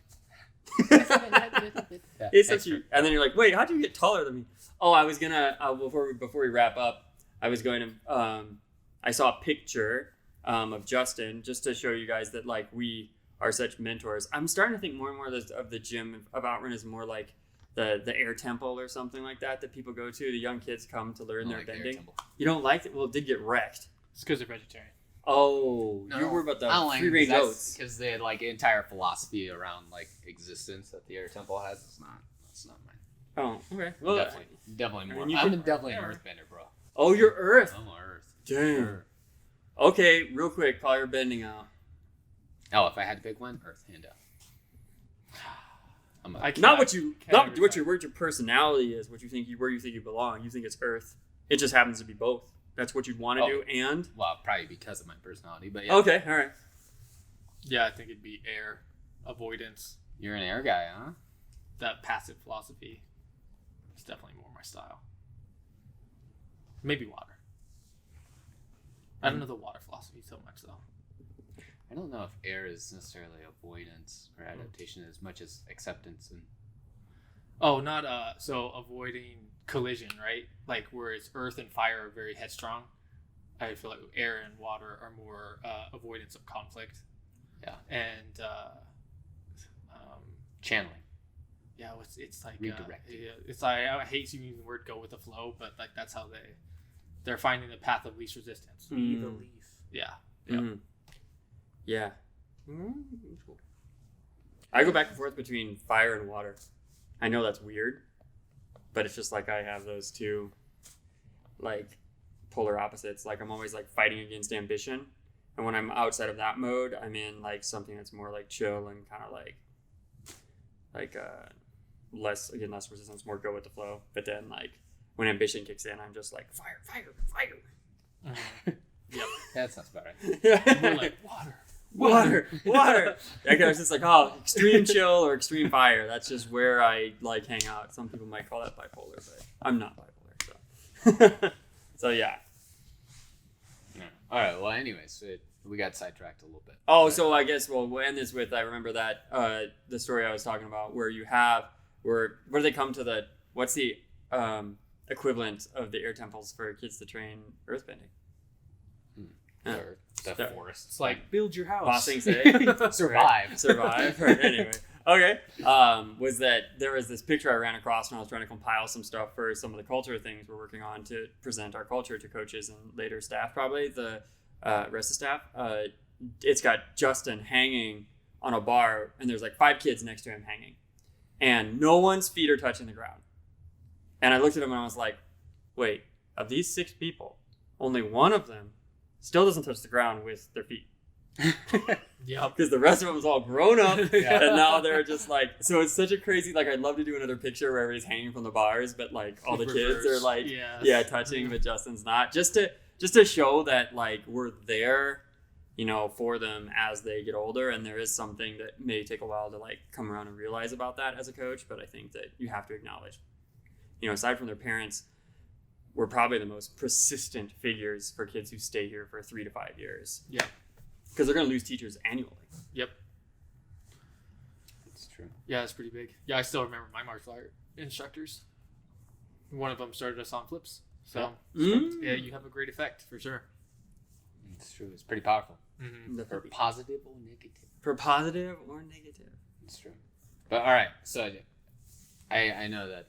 It's so cute. And then you're like, wait, how do you get taller than me? Oh, I was gonna before we wrap up, I was going to I saw a picture of Justin just to show you guys that like we are such mentors. I'm starting to think more and more of the gym of Outrun is more like the air temple or something like that people go to. The young kids come to learn their bending. You don't like it? Well, it did get wrecked. It's because they're vegetarian. Oh, you're worried about the free range oats because they had like an entire philosophy around like existence that the air temple has. It's not mine. Oh, okay. Well, definitely more. I mean, I'm definitely an earthbender, bro. Oh, you're Earth. I'm Earth. Damn. Sure. Okay, real quick, while you're bending out. Oh, if I had to pick one, Earth, hand down. Not what your personality is, where you think you belong. You think it's Earth. It just happens to be both. That's what you'd want to do, and well, probably because of my personality, but yeah. Okay, all right. Yeah, I think it'd be air, avoidance. You're an air guy, huh? That passive philosophy is definitely more my style. Maybe water. I don't know the water philosophy so much though. I don't know if air is necessarily avoidance or adaptation as much as acceptance and. Oh, not so avoiding collision, right? Like whereas earth and fire are very headstrong. I feel like air and water are more avoidance of conflict. Yeah. And channeling. Yeah, it's like redirecting. it's like I hate using the word "go with the flow," but like that's how they're finding the path of least resistance. Be the leaf. Yeah. Mm-hmm. Yeah. I go back and forth between fire and water. I know that's weird, but it's just like I have those two, like, polar opposites. Like I'm always like fighting against ambition, and when I'm outside of that mode, I'm in like something that's more like chill and kind of like less resistance, more go with the flow. But then like when ambition kicks in, I'm just like fire. Yep, that sounds about right. Yeah. More like water. Like I was just like, extreme chill or extreme fire. That's just where I like hang out. Some people might call that bipolar, but I'm not bipolar. So, so yeah. All right. Well, anyways, we got sidetracked a little bit. Oh, so I guess we'll end this with I remember that the story I was talking about where where do they come to what's the equivalent of the air temples for kids to train earthbending? Or the forest. It's like build your house. Bossing say Survive. Survive. Right. Anyway, okay. Was that there was this picture I ran across when I was trying to compile some stuff for some of the culture things we're working on to present our culture to coaches and later staff, probably the rest of staff. It's got Justin hanging on a bar, and there's like 5 kids next to him hanging, and no one's feet are touching the ground. And I looked at him and I was like, wait, of these 6 people, only one of them still doesn't touch the ground with their feet. Yep. Because the rest of them was all grown up, Yeah. and now they're just like. So it's such a crazy. Like I'd love to do another picture where everybody's hanging from the bars, but like all the kids are like, touching, but Justin's not. Just to show that like we're there, for them as they get older, and there is something that may take a while to like come around and realize about that as a coach. But I think that you have to acknowledge, aside from their parents, we're probably the most persistent figures for kids who stay here for 3 to 5 years. Yeah. Because they're going to lose teachers annually. Yep. That's true. Yeah, it's pretty big. Yeah, I still remember my martial art instructors. One of them started us on flips. So, yeah, you have a great effect for sure. It's true. It's pretty powerful. Mm-hmm. For positive or negative. For positive or negative. It's true. But all right, so I know that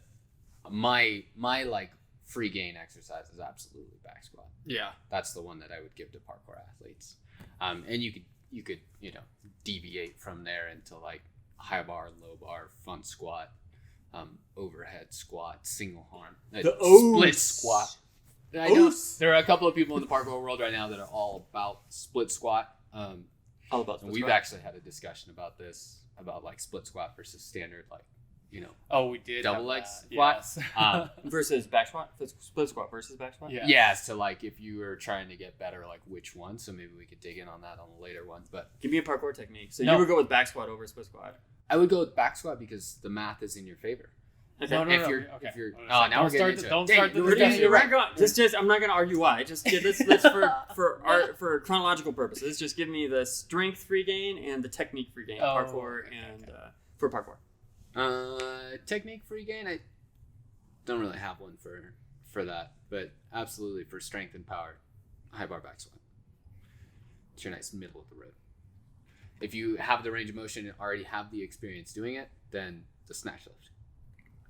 my like free gain exercise is absolutely back squat. Yeah. That's the one that I would give to parkour athletes. And you could deviate from there into like high bar, low bar, front squat, overhead squat, single arm, split squat. I know there are a couple of people in the parkour world right now that are all about split squat. All about split we've squat. actually had a discussion about this, about like split squat versus standard, like, Oh, we did. double leg squat. Yes. Versus back squat? Split squat versus back squat? Yeah. Yeah, so like if you were trying to get better, like which one? So maybe we could dig in on that on the later ones. But Give me a parkour technique. So No. you would go with back squat over split squat. I would go with back squat because the math is in your favor. Okay. No, If you're, okay. if you're, Don't oh, now we're start getting into don't it. start Dang, the we're discussion. Just I'm not gonna argue why. Just let's for chronological purposes, just give me the strength free gain and the technique free gain. Parkour and for parkour. Technique free gain, I don't really have one for that, but absolutely for strength and power, high bar back squat. It's your nice middle of the road. If you have the range of motion and already have the experience doing it, then the snatch lift.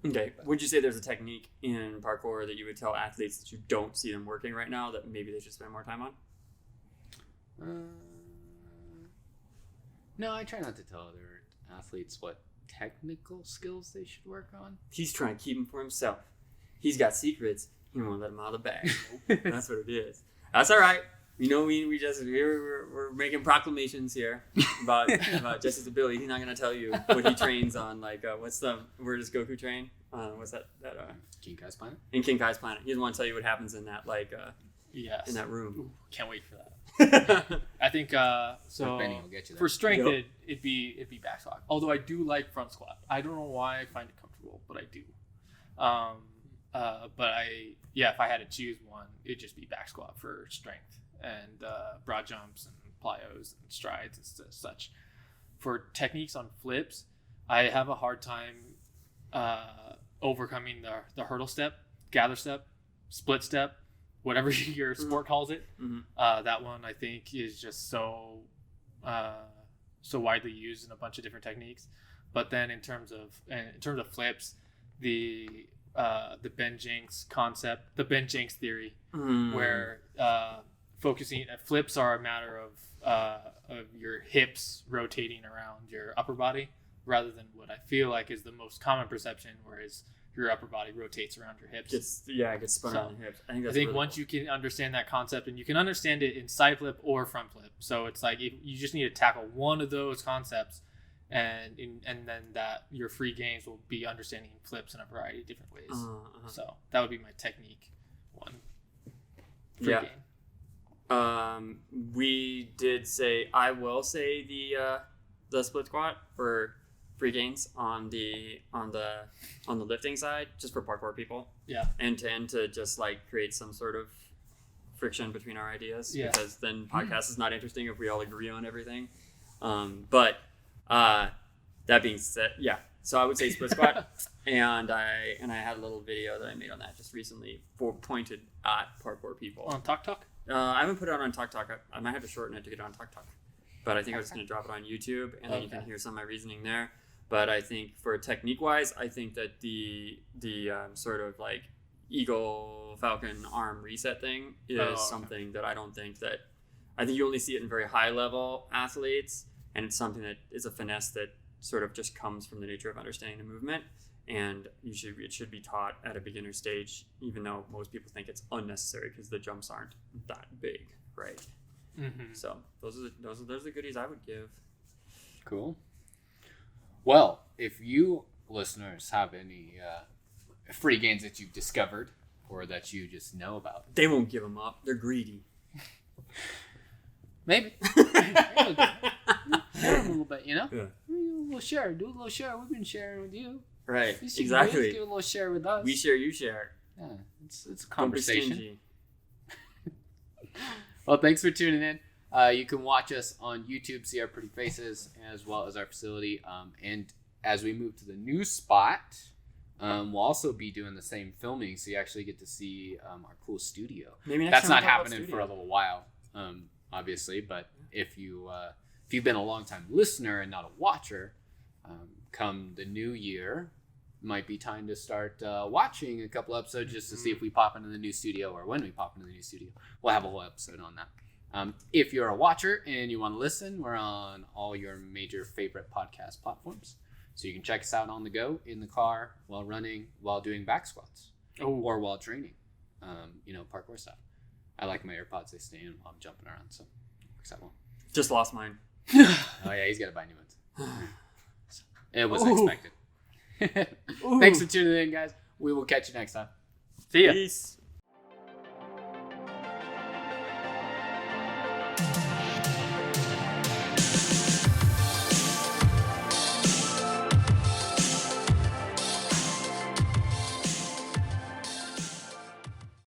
Okay. Would you say there's a technique in parkour that you would tell athletes that you don't see them working right now that maybe they should spend more time on? No, I try not to tell other athletes what technical skills they should work on. He's trying to keep them for himself. He's got secrets. He won't let them out of the bag. That's what it is. That's all right. we're making proclamations here about Jesse's ability. He's not gonna tell you what he trains on. Like, where does Goku train? What's that? King Kai's planet. In King Kai's planet. He doesn't want to tell you what happens in that yes, in that room. Ooh, can't wait for that. I think so. Benny will get you there. For strength, it'd be back squat. Although I do like front squat. I don't know why I find it comfortable, but I do. If I had to choose one, it'd just be back squat for strength and broad jumps and plyos and strides and such. For techniques on flips, I have a hard time overcoming the hurdle step, gather step, split step, whatever your sport calls it. Mm-hmm. That one I think is just so widely used in a bunch of different techniques. But then in terms of flips, the Ben Jenks concept, the Ben Jenks theory, where focusing flips are a matter of your hips rotating around your upper body rather than what I feel like is the most common perception, whereas your upper body rotates around your hips. It gets spun around your hips. I think really once you can understand that concept, and you can understand it in side flip or front flip, so it's like you just need to tackle one of those concepts, and then that your free gains will be understanding flips in a variety of different ways. So that would be my technique one. Free gain. We did say I will say the split squat for free gains on the lifting side, just for parkour people. Yeah. And to just like create some sort of friction between our ideas. Yeah. Because then podcast is not interesting if we all agree on everything. But that being said, yeah. So I would say split squat, and I had a little video that I made on that just recently pointed at parkour people. On Talk? I haven't put it out on Talk. I might have to shorten it to get it on Talk. But I think I was just going to drop it on YouTube, and then you can hear some of my reasoning there. But I think for technique-wise, I think that the sort of like eagle falcon arm reset thing is something that I don't think that... I think you only see it in very high-level athletes, and it's something that is a finesse that sort of just comes from the nature of understanding the movement, and it should be taught at a beginner stage, even though most people think it's unnecessary because the jumps aren't that big, right? Mm-hmm. So those are the goodies I would give. Cool. Well, if you listeners have any free gains that you've discovered or that you just know about, they won't give them up. They're greedy. Maybe. Share a little bit, you know? Yeah. We'll share. Do a little share. We've been sharing with you. Right. Exactly. Give a little share with us. We share, you share. Yeah. It's a conversation. Don't be stingy. Well, thanks for tuning in. You can watch us on YouTube, see our pretty faces, as well as our facility. And as we move to the new spot, we'll also be doing the same filming, so you actually get to see our cool studio. Maybe that's not happening for a little while, obviously. But if you've been a long-time listener and not a watcher, come the new year, might be time to start watching a couple episodes just to see if we pop into the new studio or when we pop into the new studio. We'll have a whole episode on that. If you're a watcher and you want to listen, we're on all your major favorite podcast platforms. So you can check us out on the go, in the car, while running, while doing back squats, or while training, parkour stuff. I like my AirPods. They stay in while I'm jumping around, so it works out well. Just lost mine. Oh, yeah, he's got to buy new ones. It was expected. Thanks for tuning in, guys. We will catch you next time. See ya. Peace.